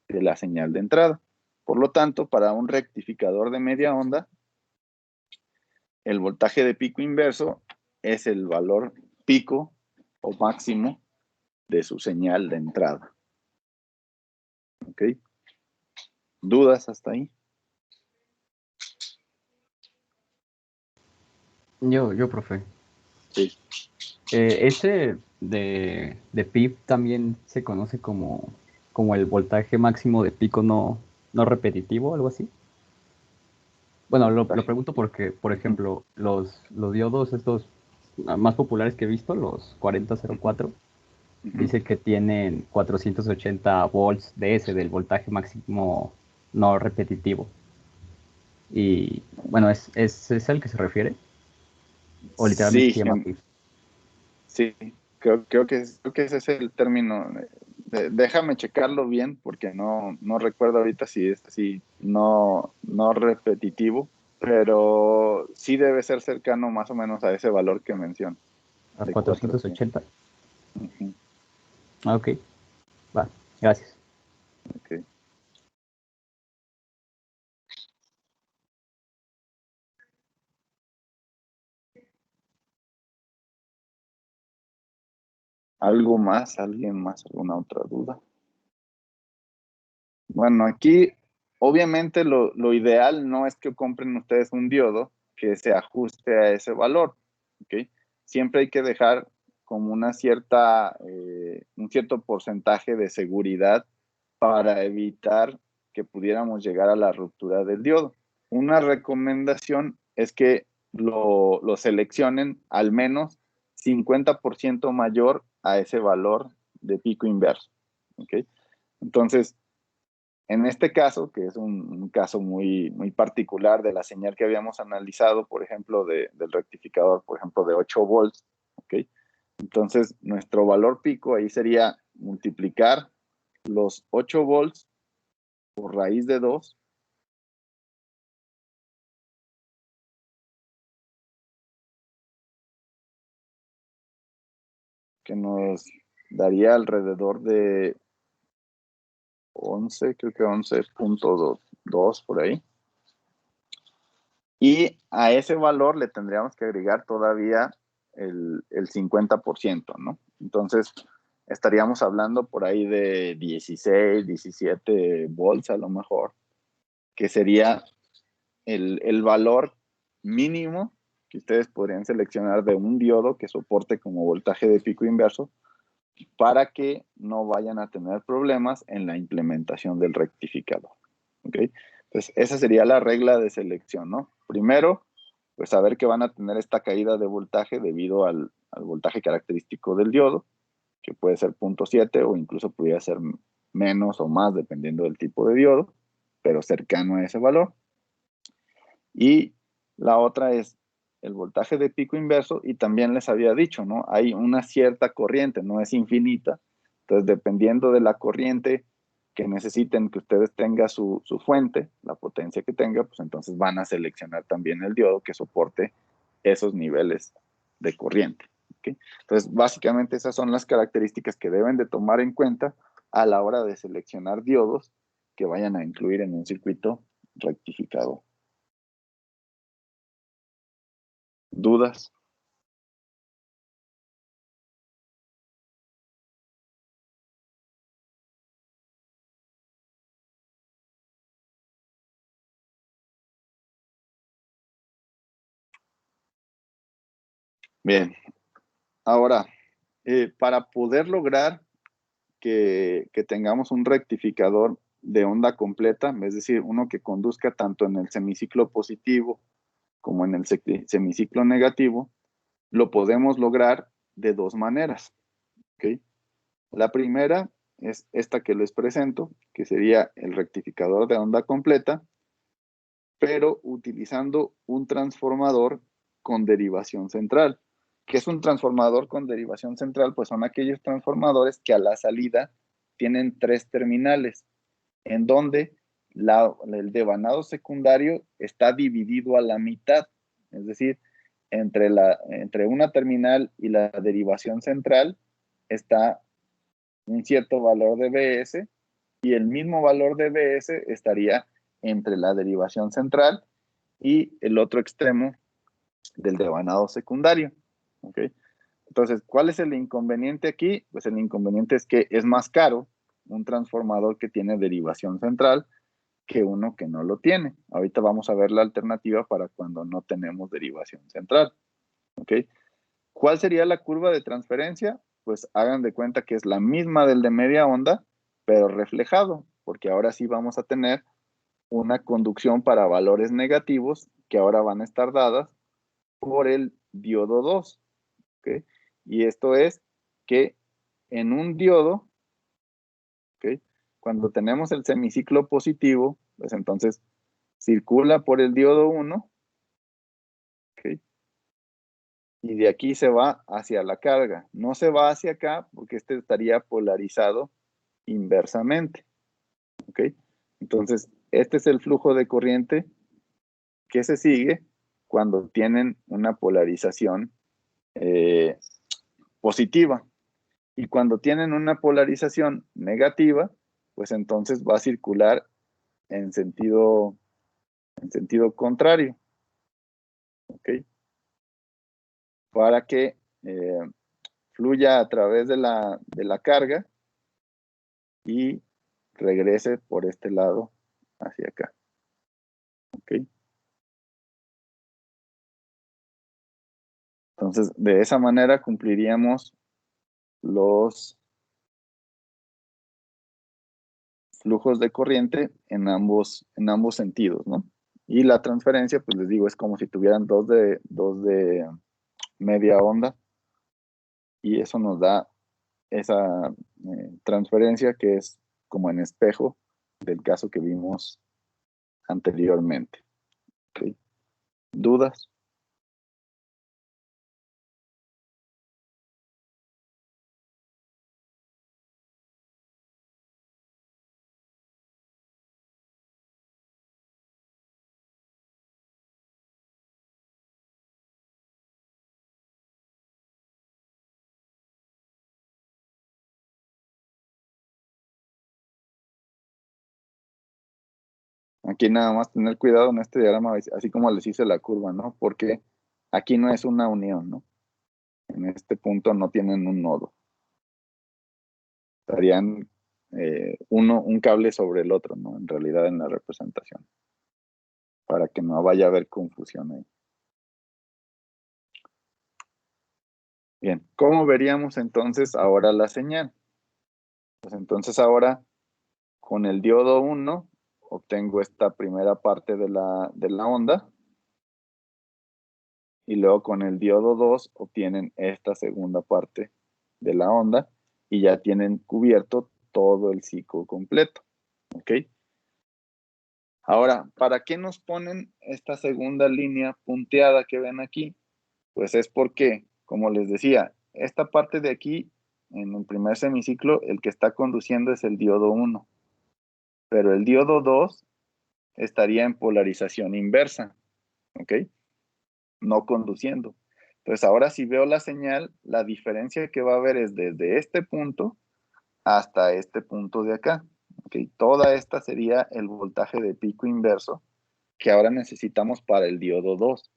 de la señal de entrada. Por lo tanto, para un rectificador de media onda, el voltaje de pico inverso es el valor pico o máximo de su señal de entrada. ¿Ok? ¿Dudas hasta ahí? Yo, profe. Sí. Ese de PIB también se conoce como el voltaje máximo de pico no repetitivo, algo así. Bueno, lo pregunto porque, por ejemplo, los diodos estos más populares que he visto, los 4004, dice que tienen 480 volts de ese, del voltaje máximo no repetitivo. Y bueno, ¿es el que se refiere? ¿O literalmente Sí, se llama PIB? sí, creo que ese es el término. Déjame checarlo bien porque no recuerdo ahorita si es así, no repetitivo, pero sí debe ser cercano más o menos a ese valor que menciono. ¿A De 480? Ujú, Ah, ok, va, gracias. ok. ¿Algo más? ¿Alguien más? ¿Alguna otra duda? Bueno, aquí obviamente lo ideal no es que compren ustedes un diodo que se ajuste a ese valor, ¿ok? Siempre hay que dejar como un cierto porcentaje de seguridad para evitar que pudiéramos llegar a la ruptura del diodo. Una recomendación es que lo seleccionen al menos 50% mayor a ese valor de pico inverso, ¿ok? Entonces, en este caso, que es un caso muy particular de la señal que habíamos analizado, por ejemplo, del rectificador, por ejemplo, de 8 volts, ¿ok? Entonces, nuestro valor pico ahí sería multiplicar los 8 volts por raíz de 2, que nos daría alrededor de 11, creo que 11.2 por ahí. Y a ese valor le tendríamos que agregar todavía el 50%, ¿no? Entonces, estaríamos hablando por ahí de 16, 17 volts a lo mejor, que sería el valor mínimo que ustedes podrían seleccionar de un diodo que soporte como voltaje de pico inverso para que no vayan a tener problemas en la implementación del rectificador. ¿Ok? Entonces, esa sería la regla de selección, ¿no? Primero, pues saber que van a tener esta caída de voltaje debido al voltaje característico del diodo, que puede ser 0.7 o incluso pudiera ser menos o más dependiendo del tipo de diodo, pero cercano a ese valor. Y la otra es el voltaje de pico inverso, y también les había dicho, ¿no? Hay una cierta corriente, no es infinita. Entonces, dependiendo de la corriente que necesiten que ustedes tengan su fuente, la potencia que tenga, pues entonces van a seleccionar también el diodo que soporte esos niveles de corriente. ¿Okay? Entonces, básicamente esas son las características que deben de tomar en cuenta a la hora de seleccionar diodos que vayan a incluir en un circuito rectificador. ¿Dudas? Bien, ahora, para poder lograr que tengamos un rectificador de onda completa, es decir, uno que conduzca tanto en el semiciclo positivo como en el semiciclo negativo, lo podemos lograr de dos maneras. ¿Okay? La primera es esta que les presento, que sería el rectificador de onda completa, pero utilizando un transformador con derivación central. ¿Qué es un transformador con derivación central? Pues son aquellos transformadores que a la salida tienen 3 terminales, en donde el devanado secundario está dividido a la mitad, es decir, entre una terminal y la derivación central está un cierto valor de Bs, y el mismo valor de Bs estaría entre la derivación central y el otro extremo del devanado secundario. ¿Ok? Entonces, ¿cuál es el inconveniente aquí? Pues el inconveniente es que es más caro un transformador que tiene derivación central que uno que no lo tiene. Ahorita vamos a ver la alternativa para cuando no tenemos derivación central. ¿Ok? ¿Cuál sería la curva de transferencia? Pues hagan de cuenta que es la misma del de media onda, pero reflejado, porque ahora sí vamos a tener una conducción para valores negativos que ahora van a estar dadas por el diodo 2. ¿Ok? Y esto es que en un diodo, ¿ok? Cuando tenemos el semiciclo positivo, pues entonces circula por el diodo 1, ¿ok? Y de aquí se va hacia la carga. No se va hacia acá porque este estaría polarizado inversamente, ¿ok? Entonces, este es el flujo de corriente que se sigue cuando tienen una polarización eh, positiva. Y cuando tienen una polarización negativa, pues entonces va a circular en sentido contrario, ¿ok? Para que fluya a través de la carga y regrese por este lado hacia acá, ¿ok? Entonces, de esa manera cumpliríamos los flujos de corriente en ambos sentidos, ¿no? Y la transferencia, pues les digo, es como si tuvieran dos de media onda y eso nos da esa transferencia que es como en espejo del caso que vimos anteriormente. ¿Ok? ¿Dudas? Aquí nada más tener cuidado en este diagrama, así como les hice la curva, ¿no? Porque aquí no es una unión, ¿no? En este punto no tienen un nodo. Estarían un cable sobre el otro, ¿no? En realidad en la representación. Para que no vaya a haber confusión ahí. Bien, ¿cómo veríamos entonces ahora la señal? Pues entonces ahora con el diodo 1 obtengo esta primera parte de la onda y luego con el diodo 2 obtienen esta segunda parte de la onda y ya tienen cubierto todo el ciclo completo. ¿Ok? Ahora, ¿para qué nos ponen esta segunda línea punteada que ven aquí? Pues es porque, como les decía, esta parte de aquí, en el primer semiciclo, el que está conduciendo es el diodo 1, pero el diodo 2 estaría en polarización inversa, ¿ok? No conduciendo. Entonces, ahora si veo la señal, la diferencia que va a haber es desde este punto hasta este punto de acá, ¿ok? Toda esta sería el voltaje de pico inverso que ahora necesitamos para el diodo 2.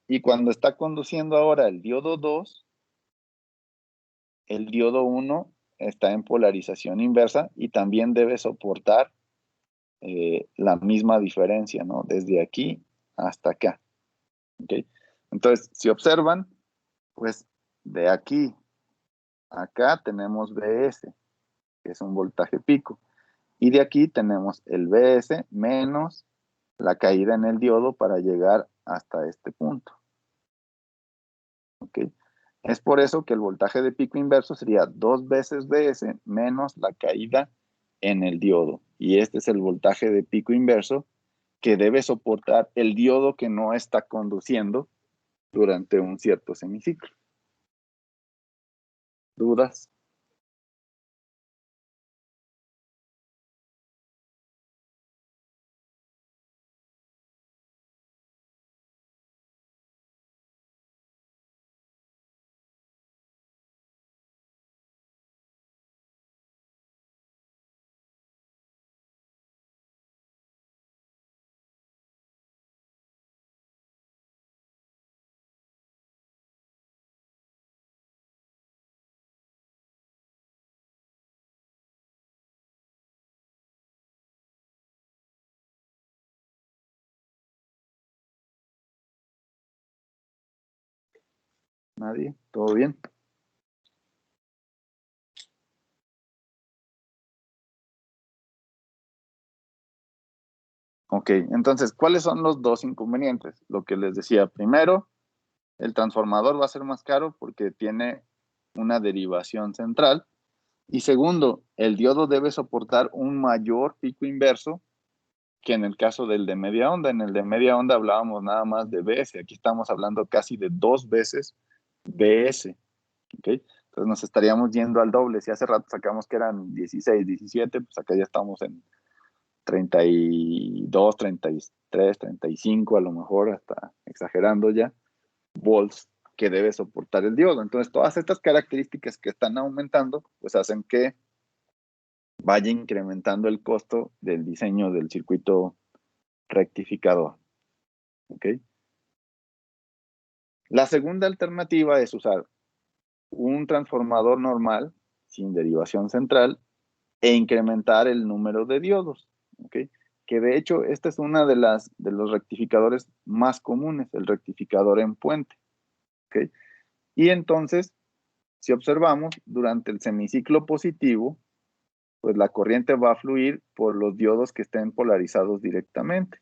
Y cuando está conduciendo ahora el diodo 2, el diodo 1 está en polarización inversa y también debe soportar la misma diferencia, ¿no? Desde aquí hasta acá. ¿Ok? Entonces, si observan, pues de aquí a acá tenemos BS, que es un voltaje pico. Y de aquí tenemos el BS menos la caída en el diodo para llegar hasta este punto. ¿Ok? Es por eso que el voltaje de pico inverso sería 2 veces BS menos la caída en el diodo. Y este es el voltaje de pico inverso que debe soportar el diodo que no está conduciendo durante un cierto semiciclo. ¿Dudas? ¿Nadie? ¿Todo bien? Ok, entonces, ¿cuáles son los dos inconvenientes? Lo que les decía, primero, el transformador va a ser más caro porque tiene una derivación central. Y segundo, el diodo debe soportar un mayor pico inverso que en el caso del de media onda. En el de media onda hablábamos nada más de BS. Aquí estamos hablando casi de 2 veces BS. ¿Ok? Entonces nos estaríamos yendo al doble. Si hace rato sacamos que eran 16, 17, pues acá ya estamos en 32, 33, 35, a lo mejor hasta exagerando ya, volts que debe soportar el diodo. Entonces todas estas características que están aumentando, pues hacen que vaya incrementando el costo del diseño del circuito rectificador. ¿Ok? La segunda alternativa es usar un transformador normal sin derivación central e incrementar el número de diodos. ¿Ok? Que de hecho esta es una de los rectificadores más comunes, el rectificador en puente. ¿Ok? Y entonces, si observamos, durante el semiciclo positivo, pues la corriente va a fluir por los diodos que estén polarizados directamente.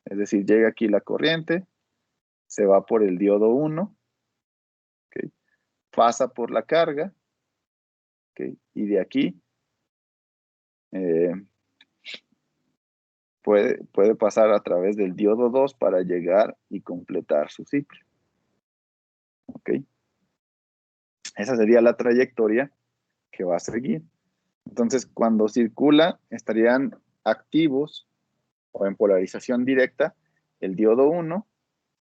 Es decir, llega aquí la corriente, se va por el diodo 1, ¿okay? Pasa por la carga, ¿okay? Y de aquí eh, puede pasar a través del diodo 2 para llegar y completar su ciclo. ¿Okay? Esa sería la trayectoria que va a seguir. Entonces, cuando circula, estarían activos o en polarización directa el diodo 1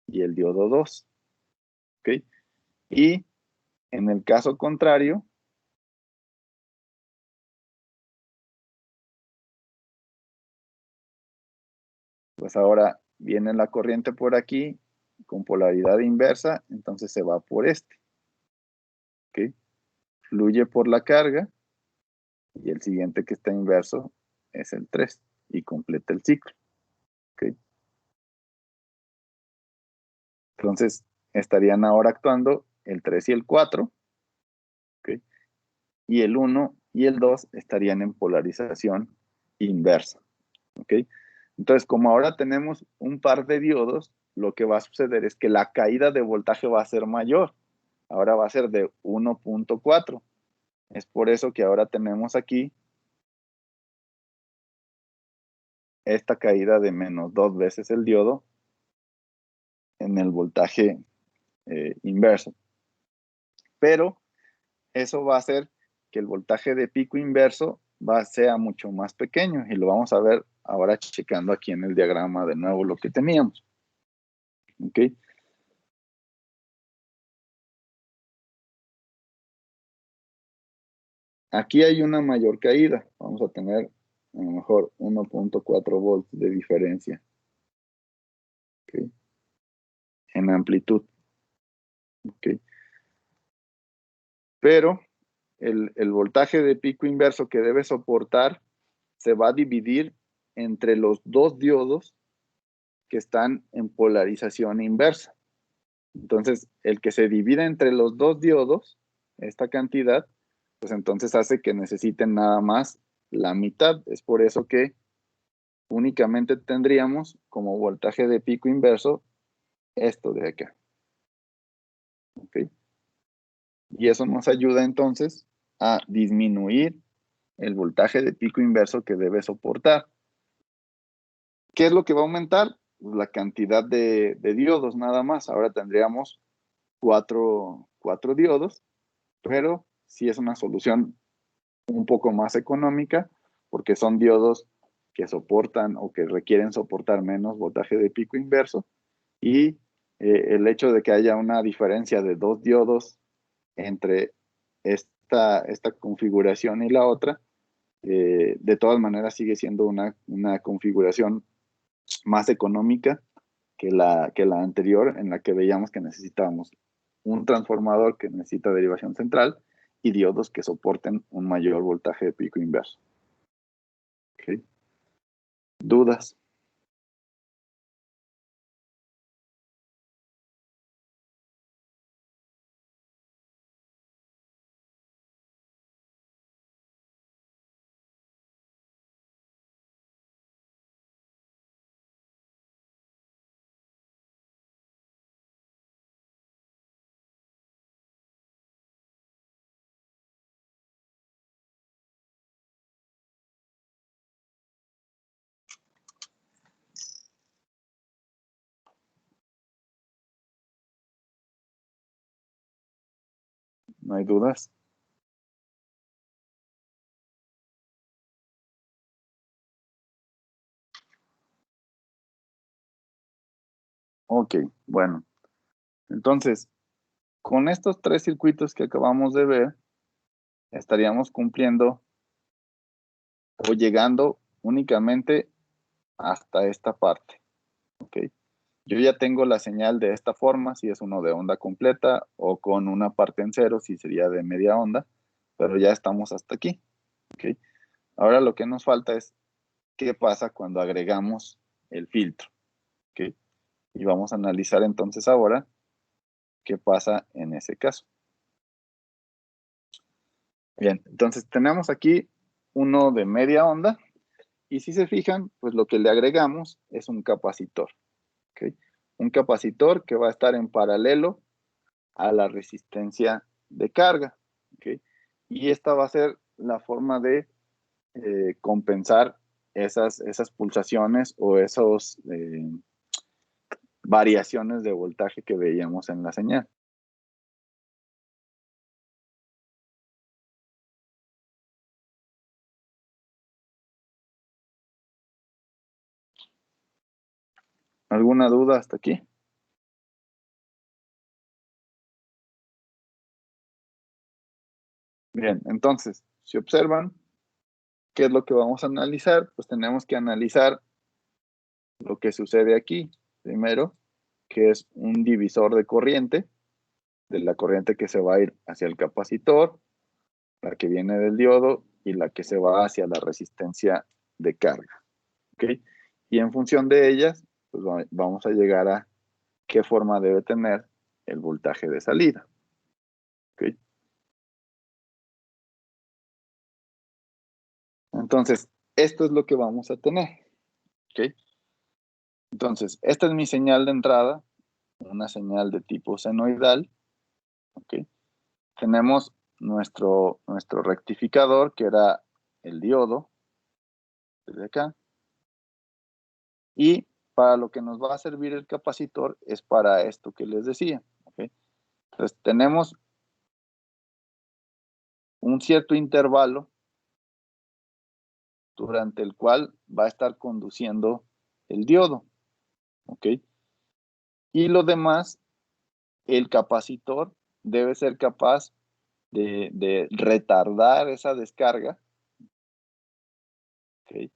y el diodo 2. ¿Okay? Y en el caso contrario, pues ahora viene la corriente por aquí con polaridad inversa, entonces se va por este. ¿Okay? Fluye por la carga y el siguiente que está inverso es el 3 y completa el ciclo. ¿Okay? Entonces estarían ahora actuando el 3 y el 4, ¿okay? Y el 1 y el 2 estarían en polarización inversa. ¿Okay? Entonces, como ahora tenemos un par de diodos, lo que va a suceder es que la caída de voltaje va a ser mayor. Ahora va a ser de 1.4. Es por eso que ahora tenemos aquí esta caída de menos 2 veces el diodo en el voltaje inverso. Pero eso va a hacer que el voltaje de pico inverso sea mucho más pequeño y lo vamos a ver ahora checando aquí en el diagrama de nuevo lo que teníamos. ¿Ok? Aquí hay una mayor caída. Vamos a tener a lo mejor 1.4 volts de diferencia. ¿Okay? En amplitud. ¿Okay? Pero el voltaje de pico inverso que debe soportar se va a dividir entre los dos diodos que están en polarización inversa. Entonces, el que se divide entre los dos diodos, esta cantidad, pues entonces hace que necesiten nada más la mitad. Es por eso que únicamente tendríamos como voltaje de pico inverso esto de acá. ¿Okay? Y eso nos ayuda entonces a disminuir el voltaje de pico inverso que debe soportar. ¿Qué es lo que va a aumentar? Pues la cantidad de diodos nada más. Ahora tendríamos cuatro diodos, pero sí es una solución un poco más económica porque son diodos que soportan o que requieren soportar menos voltaje de pico inverso y el hecho de que haya una diferencia de 2 diodos entre esta configuración y la otra, de todas maneras sigue siendo una configuración más económica que la anterior, en la que veíamos que necesitábamos un transformador que necesita derivación central y diodos que soporten un mayor voltaje de pico inverso. ¿Okay? ¿Dudas? ¿No hay dudas? Ok, bueno. Entonces, con estos 3 circuitos que acabamos de ver, estaríamos cumpliendo o llegando únicamente hasta esta parte. ¿Ok? Yo ya tengo la señal de esta forma, si es uno de onda completa, o con una parte en cero, si sería de media onda, pero ya estamos hasta aquí. ¿Ok? Ahora lo que nos falta es qué pasa cuando agregamos el filtro. ¿Ok? Y vamos a analizar entonces ahora qué pasa en ese caso. Bien, entonces tenemos aquí uno de media onda, y si se fijan, pues lo que le agregamos es un capacitor. ¿Ok? Un capacitor que va a estar en paralelo a la resistencia de carga. ¿Ok? Y esta va a ser la forma de compensar esas pulsaciones o esas variaciones de voltaje que veíamos en la señal. ¿Alguna duda hasta aquí? Bien, entonces, si observan, ¿qué es lo que vamos a analizar? Pues tenemos que analizar lo que sucede aquí. Primero, que es un divisor de corriente, de la corriente que se va a ir hacia el capacitor, la que viene del diodo y la que se va hacia la resistencia de carga. ¿Ok? Y en función de ellas, pues vamos a llegar a qué forma debe tener el voltaje de salida. ¿Ok? Entonces, esto es lo que vamos a tener. ¿Ok? Entonces, esta es mi señal de entrada, una señal de tipo senoidal. ¿Ok? Tenemos nuestro rectificador, que era el diodo, desde acá. Y para lo que nos va a servir el capacitor es para esto que les decía. ¿Ok? Entonces, tenemos un cierto intervalo durante el cual va a estar conduciendo el diodo. ¿Ok? Y lo demás, el capacitor debe ser capaz de retardar esa descarga, ¿ok?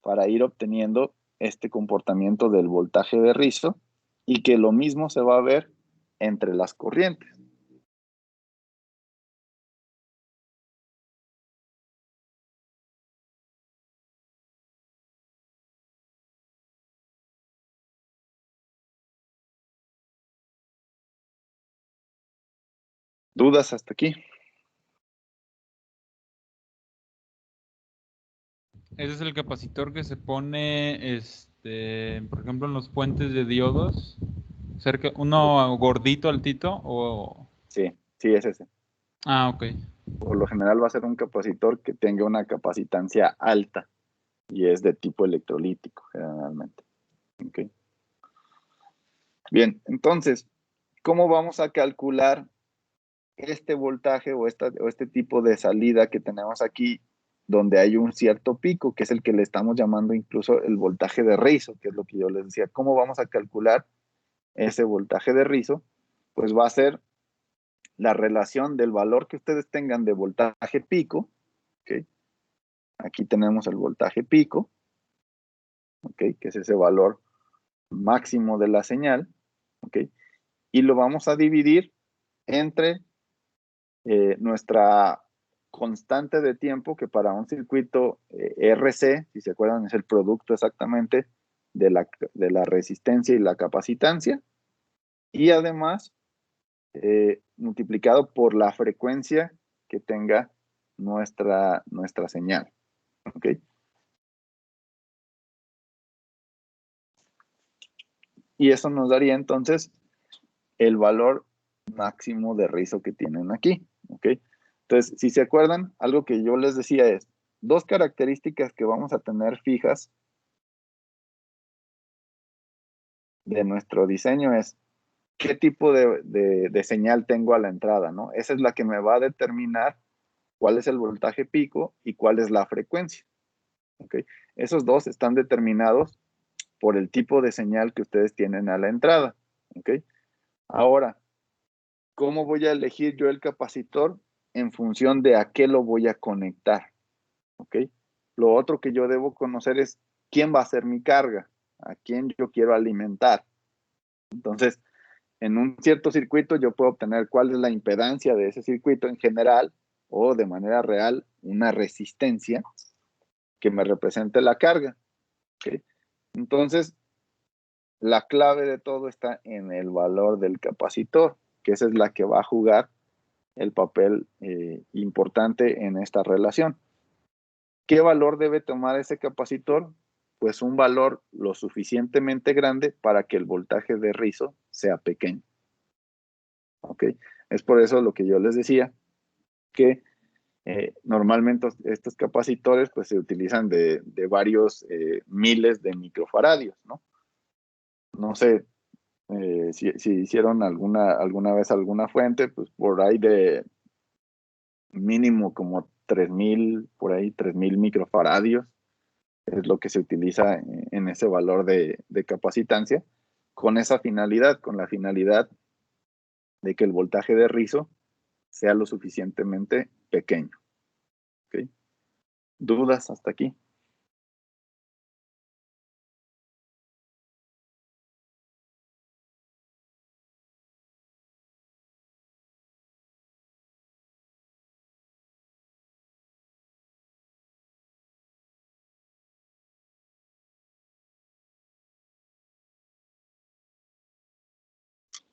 Para ir obteniendo este comportamiento del voltaje de rizo, y que lo mismo se va a ver entre las corrientes. ¿Dudas hasta aquí? Ese es el capacitor que se pone, por ejemplo, en los puentes de diodos, cerca, uno gordito, altito, o... Sí, sí, es ese. Ah, ok. Por lo general va a ser un capacitor que tenga una capacitancia alta y es de tipo electrolítico generalmente. ¿Okay? Bien, entonces, ¿cómo vamos a calcular este voltaje o este tipo de salida que tenemos aquí, donde hay un cierto pico, que es el que le estamos llamando incluso el voltaje de rizo, que es lo que yo les decía? ¿Cómo vamos a calcular ese voltaje de rizo? Pues va a ser la relación del valor que ustedes tengan de voltaje pico. ¿Okay? Aquí tenemos el voltaje pico, ¿okay? Que es ese valor máximo de la señal, ¿okay? Y lo vamos a dividir entre nuestra constante de tiempo, que para un circuito RC, si se acuerdan, es el producto exactamente de la resistencia y la capacitancia, y además multiplicado por la frecuencia que tenga nuestra señal. ¿Ok? Y eso nos daría entonces el valor máximo de rizo que tienen aquí. ¿Ok? Entonces, si se acuerdan, algo que yo les decía es, dos características que vamos a tener fijas de nuestro diseño es qué tipo de señal tengo a la entrada, ¿no? Esa es la que me va a determinar cuál es el voltaje pico y cuál es la frecuencia. ¿Okay? Esos dos están determinados por el tipo de señal que ustedes tienen a la entrada. ¿Okay? Ahora, ¿cómo voy a elegir yo el capacitor? En función de a qué lo voy a conectar. ¿Okay? Lo otro que yo debo conocer es quién va a ser mi carga, a quién yo quiero alimentar. Entonces, en un cierto circuito yo puedo obtener cuál es la impedancia de ese circuito en general o de manera real una resistencia que me represente la carga. ¿Okay? Entonces, la clave de todo está en el valor del capacitor, que esa es la que va a jugar el papel importante en esta relación. ¿Qué valor debe tomar ese capacitor? Pues un valor lo suficientemente grande para que el voltaje de rizo sea pequeño. ¿Ok? Es por eso lo que yo les decía, que normalmente estos capacitores pues, se utilizan de varios miles de microfaradios, ¿no? No sé si hicieron alguna vez alguna fuente, pues por ahí de mínimo como 3,000, por ahí 3,000 microfaradios es lo que se utiliza en ese valor de capacitancia, con esa finalidad, con la finalidad de que el voltaje de rizo sea lo suficientemente pequeño. ¿Okay? ¿Dudas hasta aquí?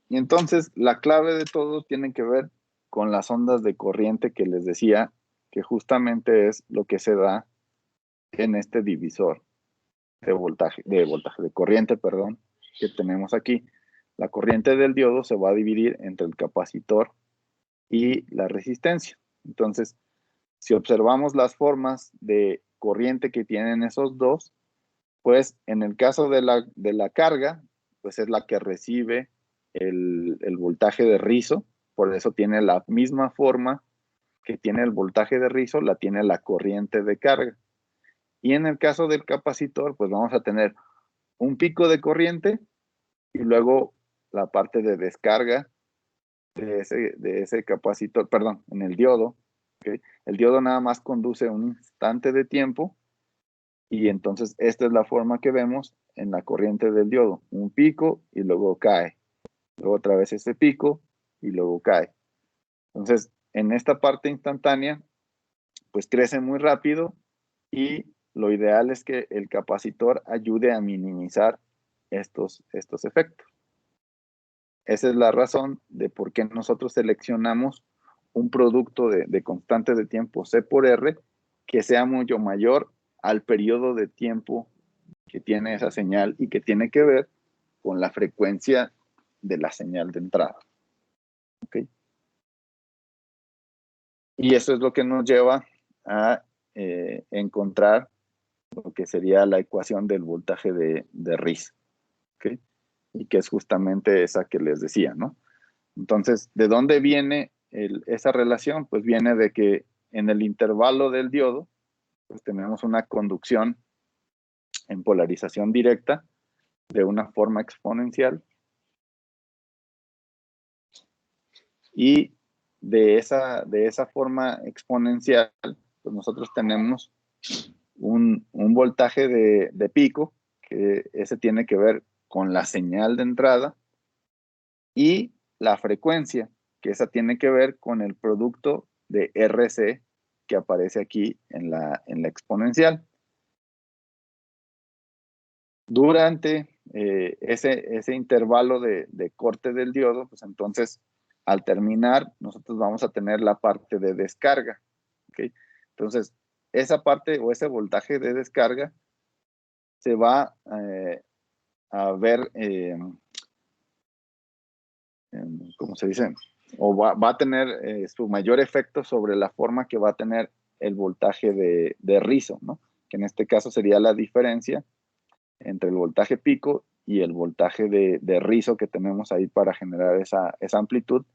Y entonces la clave de todo tiene que ver con las ondas de corriente que les decía, que justamente es lo que se da en este divisor de corriente, perdón, que tenemos aquí. La corriente del diodo se va a dividir entre el capacitor y la resistencia. Entonces, si observamos las formas de corriente que tienen esos dos, pues en el caso de la carga, pues es la que recibe el voltaje de rizo, por eso tiene la misma forma que tiene el voltaje de rizo, la tiene la corriente de carga. Y en el caso del capacitor, pues vamos a tener un pico de corriente y luego la parte de descarga de ese capacitor, perdón, en el diodo. ¿Okay? El diodo nada más conduce un instante de tiempo y entonces esta es la forma que vemos en la corriente del diodo. Un pico y luego cae. Luego otra vez ese pico y luego cae. Entonces, en esta parte instantánea, pues crece muy rápido y lo ideal es que el capacitor ayude a minimizar estos efectos. Esa es la razón de por qué nosotros seleccionamos un producto de constante de tiempo C por R que sea mucho mayor al periodo de tiempo que tiene esa señal y que tiene que ver con la frecuencia de la señal de entrada. ¿Okay? Y eso es lo que nos lleva a encontrar lo que sería la ecuación del voltaje de Riz. ¿Okay? Y que es justamente esa que les decía, ¿no? Entonces, ¿de dónde viene esa relación? Pues viene de que en el intervalo del diodo, pues tenemos una conducción en polarización directa de una forma exponencial y de esa forma exponencial, pues nosotros tenemos un voltaje de pico, que ese tiene que ver con la señal de entrada, y la frecuencia, que esa tiene que ver con el producto de RC que aparece aquí en la exponencial. Durante ese intervalo de corte del diodo, pues entonces al terminar nosotros vamos a tener la parte de descarga. ¿Okay? Entonces, esa parte o ese voltaje de descarga se va a ver, ¿cómo se dice? O va a tener su mayor efecto sobre la forma que va a tener el voltaje de rizo, ¿no? Que en este caso sería la diferencia entre el voltaje pico y el voltaje de rizo que tenemos ahí para generar esa amplitud,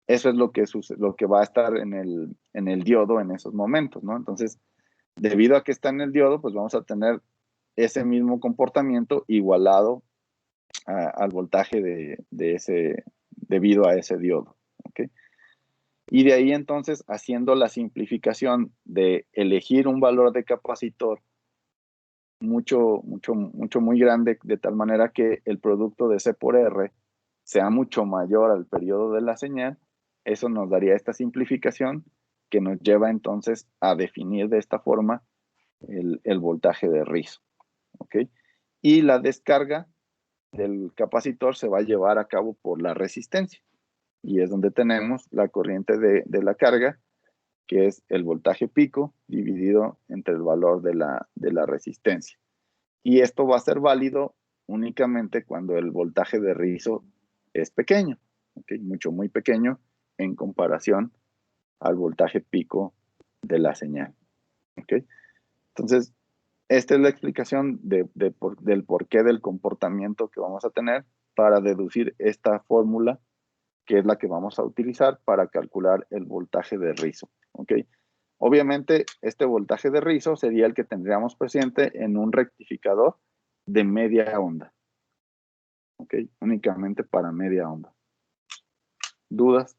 eso es lo que va a estar en el diodo en esos momentos, ¿no? Entonces, debido a que está en el diodo, pues vamos a tener ese mismo comportamiento igualado al voltaje debido a ese diodo, ¿ok? Y de ahí entonces, haciendo la simplificación de elegir un valor de capacitor muy grande, de tal manera que el producto de C por R sea mucho mayor al periodo de la señal, eso nos daría esta simplificación que nos lleva entonces a definir de esta forma el voltaje de rizo, ¿ok? Y la descarga del capacitor se va a llevar a cabo por la resistencia, y es donde tenemos la corriente de la carga, que es el voltaje pico dividido entre el valor de la resistencia. Y esto va a ser válido únicamente cuando el voltaje de rizo es pequeño, ¿okay? Muy pequeño en comparación al voltaje pico de la señal, ¿okay? Entonces, esta es la explicación del porqué del comportamiento que vamos a tener para deducir esta fórmula, que es la que vamos a utilizar para calcular el voltaje de rizo, ¿ok? Obviamente, este voltaje de rizo sería el que tendríamos presente en un rectificador de media onda, ¿ok? Únicamente para media onda. ¿Dudas?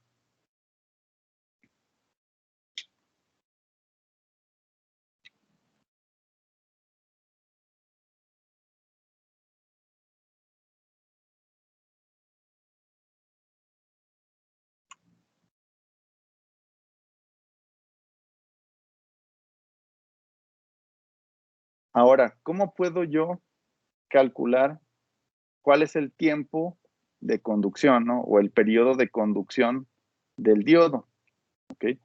Ahora, ¿cómo puedo yo calcular cuál es el tiempo de conducción, ¿no? O el periodo de conducción del diodo, ¿ok?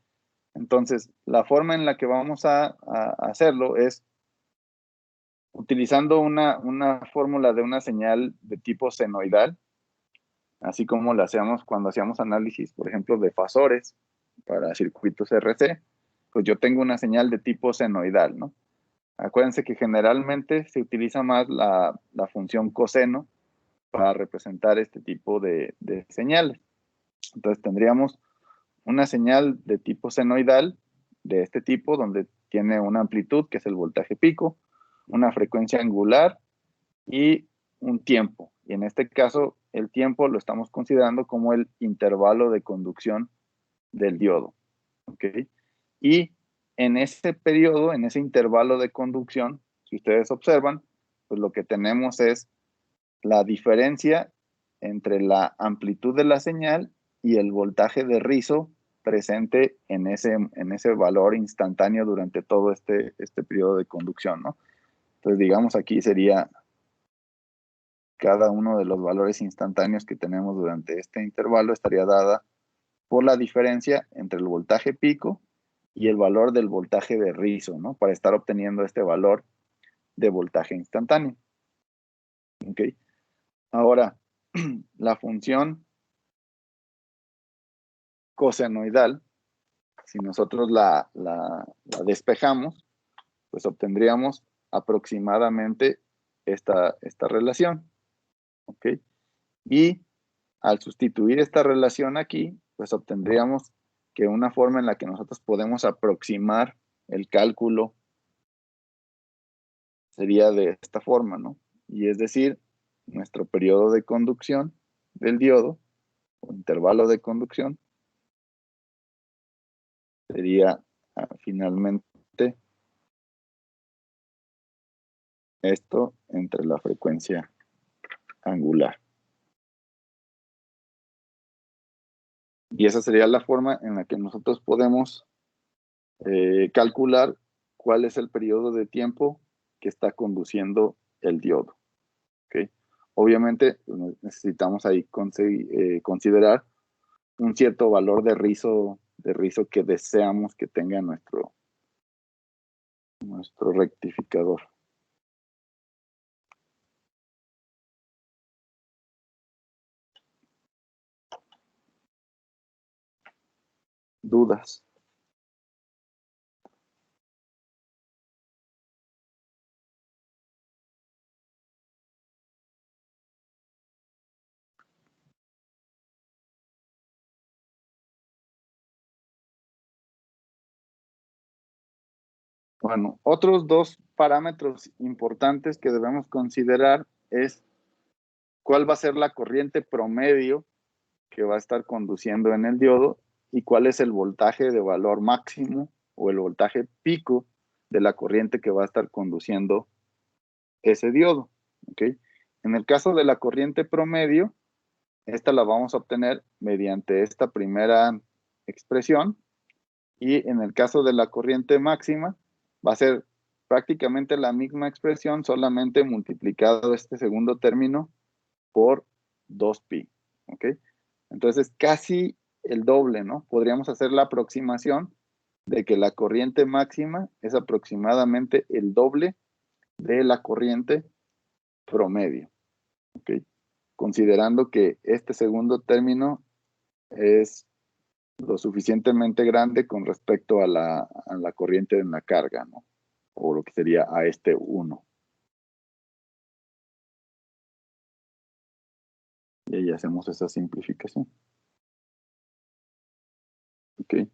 Entonces, la forma en la que vamos a hacerlo es utilizando una fórmula de una señal de tipo senoidal, así como la hacíamos cuando hacíamos análisis, por ejemplo, de fasores para circuitos RC, pues yo tengo una señal de tipo senoidal, ¿no? Acuérdense que generalmente se utiliza más la función coseno para representar este tipo de señales. Entonces tendríamos una señal de tipo senoidal de este tipo, donde tiene una amplitud, que es el voltaje pico, una frecuencia angular y un tiempo. Y en este caso, el tiempo lo estamos considerando como el intervalo de conducción del diodo, ¿ok? Y en ese periodo, en ese intervalo de conducción, si ustedes observan, pues lo que tenemos es la diferencia entre la amplitud de la señal y el voltaje de rizo presente en ese valor instantáneo durante todo este periodo de conducción, ¿no? Entonces, digamos, aquí sería cada uno de los valores instantáneos que tenemos durante este intervalo estaría dada por la diferencia entre el voltaje pico y el valor del voltaje de rizo, ¿no? Para estar obteniendo este valor de voltaje instantáneo. ¿Ok? Ahora, la función cosenoidal, si nosotros la despejamos, pues obtendríamos aproximadamente esta relación, ¿ok? Y al sustituir esta relación aquí, pues obtendríamos que una forma en la que nosotros podemos aproximar el cálculo sería de esta forma, ¿no? Y es decir, nuestro periodo de conducción del diodo, o intervalo de conducción, sería finalmente esto entre la frecuencia angular. Y esa sería la forma en la que nosotros podemos calcular cuál es el periodo de tiempo que está conduciendo el diodo. ¿Okay? Obviamente necesitamos ahí considerar un cierto valor de rizo que deseamos que tenga nuestro rectificador. ¿Dudas? Bueno, otros dos parámetros importantes que debemos considerar es cuál va a ser la corriente promedio que va a estar conduciendo en el diodo y cuál es el voltaje de valor máximo o el voltaje pico de la corriente que va a estar conduciendo ese diodo. ¿Ok? En el caso de la corriente promedio, esta la vamos a obtener mediante esta primera expresión, y en el caso de la corriente máxima va a ser prácticamente la misma expresión, solamente multiplicado este segundo término por 2pi. ¿Ok? Entonces casi el doble, ¿no? Podríamos hacer la aproximación de que la corriente máxima es aproximadamente el doble de la corriente promedio. ¿Ok? Considerando que este segundo término es lo suficientemente grande con respecto a la corriente en la carga, ¿no? O lo que sería a este 1. Y ahí hacemos esa simplificación. ¿Ok?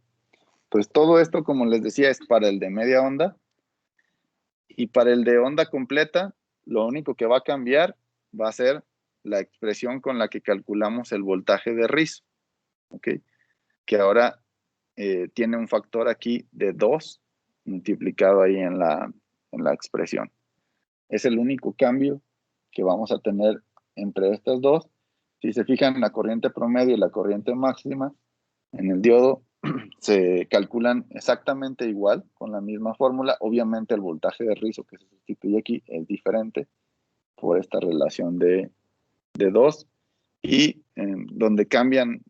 Pues todo esto, como les decía, es para el de media onda. Y para el de onda completa, lo único que va a cambiar va a ser la expresión con la que calculamos el voltaje de rizo. ¿Ok? Que ahora tiene un factor aquí de 2 multiplicado ahí en la expresión. Es el único cambio que vamos a tener entre estas dos. Si se fijan, la corriente promedio y la corriente máxima en el diodo se calculan exactamente igual, con la misma fórmula. Obviamente el voltaje de rizo que se sustituye aquí es diferente por esta relación de 2. Y donde cambian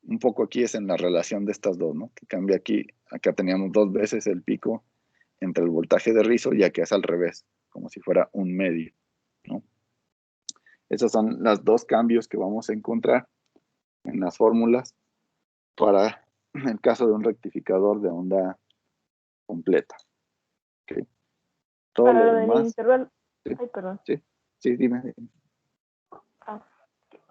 un poco aquí es en la relación de estas dos, ¿no? Que cambia aquí. Acá teníamos 2 veces el pico entre el voltaje de rizo, ya que es al revés, como si fuera un medio, ¿no? Esos son los dos cambios que vamos a encontrar en las fórmulas para el caso de un rectificador de onda completa. ¿Okay? Todo Para lo lo del demás. intervalo. Sí, Ay, perdón. sí, dime.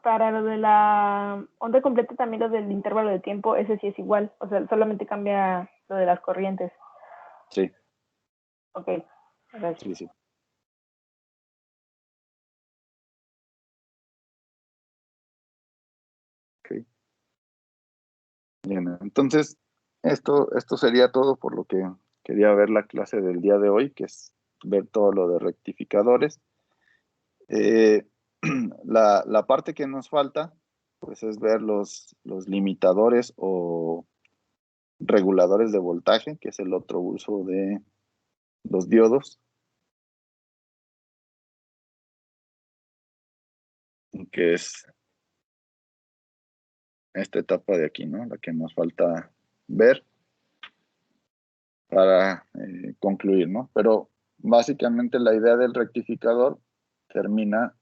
Para lo de la onda completa, también lo del intervalo de tiempo, ese sí es igual. O sea, solamente cambia lo de las corrientes. Sí. Ok, gracias. Sí. Okay. Bien, entonces esto sería todo por lo que quería ver la clase del día de hoy, que es ver todo lo de rectificadores. La parte que nos falta, pues, es ver los limitadores o reguladores de voltaje, que es el otro uso de los diodos, que es esta etapa de aquí, ¿no? La que nos falta ver para concluir, ¿no? Pero básicamente la idea del rectificador termina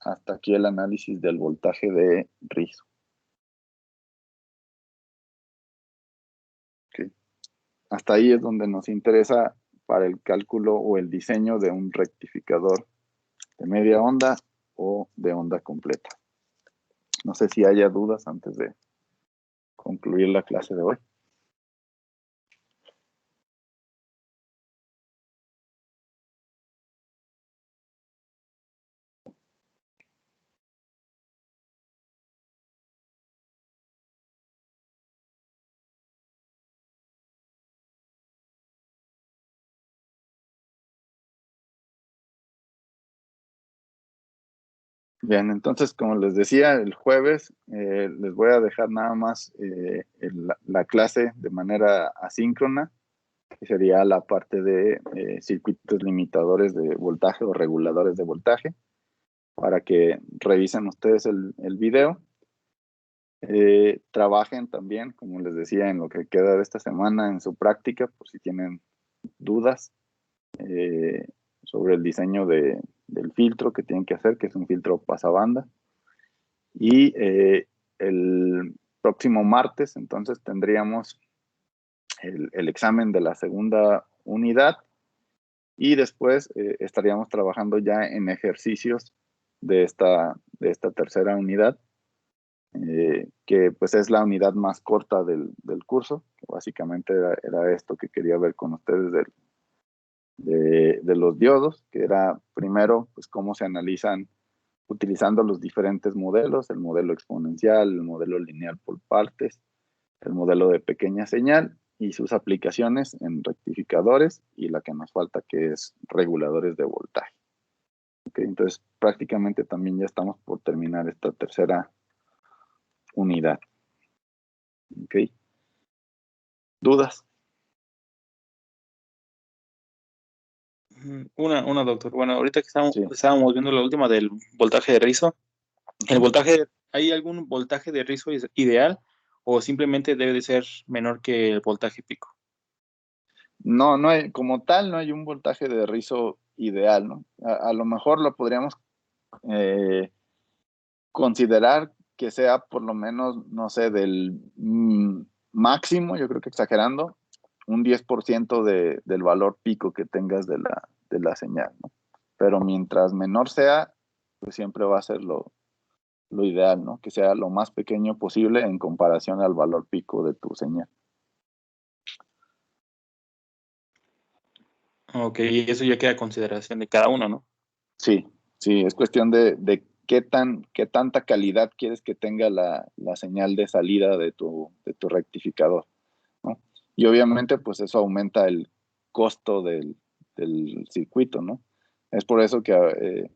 hasta aquí el análisis del voltaje de rizo. ¿Okay? Hasta ahí es donde nos interesa para el cálculo o el diseño de un rectificador de media onda o de onda completa. No sé si haya dudas antes de concluir la clase de hoy. Bien, entonces, como les decía, el jueves les voy a dejar nada más la clase de manera asíncrona, que sería la parte de circuitos limitadores de voltaje o reguladores de voltaje, para que revisen ustedes el video. Trabajen también, como les decía, en lo que queda de esta semana en su práctica, por si tienen dudas sobre el diseño del filtro que tienen que hacer, que es un filtro pasabanda. Y el próximo martes, entonces, tendríamos el examen de la segunda unidad y después estaríamos trabajando ya en ejercicios de esta tercera unidad, que pues es la unidad más corta del curso, que básicamente era esto que quería ver con ustedes de los diodos, que era primero pues cómo se analizan utilizando los diferentes modelos, el modelo exponencial, el modelo lineal por partes, el modelo de pequeña señal y sus aplicaciones en rectificadores y la que nos falta que es reguladores de voltaje. Okay, entonces prácticamente también ya estamos por terminar esta tercera unidad. Okay. ¿Dudas? Una, doctor. Bueno, ahorita que Sí. estábamos viendo la última del voltaje de rizo, ¿hay algún voltaje de rizo ideal o simplemente debe de ser menor que el voltaje pico? No, no hay, como tal, no hay un voltaje de rizo ideal, ¿no? A lo mejor lo podríamos considerar que sea por lo menos, no sé, del máximo, yo creo que exagerando, un 10% del valor pico que tengas de la señal, ¿no? Pero mientras menor sea, pues siempre va a ser lo ideal, ¿no? Que sea lo más pequeño posible en comparación al valor pico de tu señal. Ok, y eso ya queda a consideración de cada uno, ¿no? Sí, sí, es cuestión de qué tanta calidad quieres que tenga la señal de salida de tu rectificador, ¿no? Y obviamente, pues eso aumenta el costo del circuito, ¿no? Es por eso que,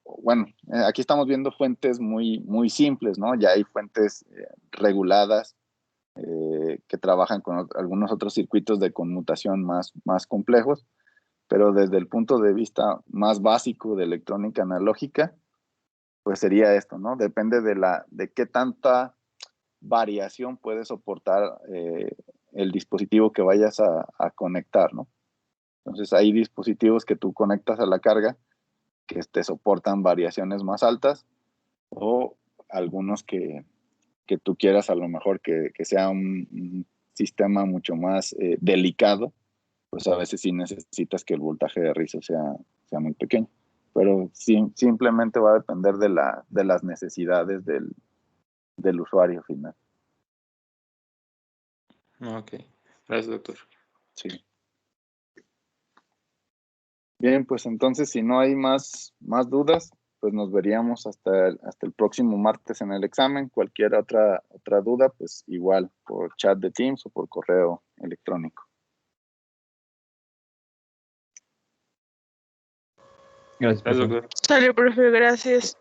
bueno, aquí estamos viendo fuentes muy, muy simples, ¿no? Ya hay fuentes reguladas que trabajan con algunos otros circuitos de conmutación más complejos, pero desde el punto de vista más básico de electrónica analógica, pues sería esto, ¿no? Depende de qué tanta variación puede soportar el dispositivo que vayas a conectar, ¿no? Entonces hay dispositivos que tú conectas a la carga que te soportan variaciones más altas o algunos que tú quieras a lo mejor que sea un sistema mucho más delicado, pues a veces sí necesitas que el voltaje de rizo sea muy pequeño. Pero simplemente va a depender de las necesidades del usuario final. Ok, gracias, doctor. Sí. Bien, pues entonces si no hay más dudas, pues nos veríamos hasta el próximo martes en el examen. Cualquier otra duda, pues igual por chat de Teams o por correo electrónico. Gracias, Gracias, profe. doctor. Sale, profe, gracias.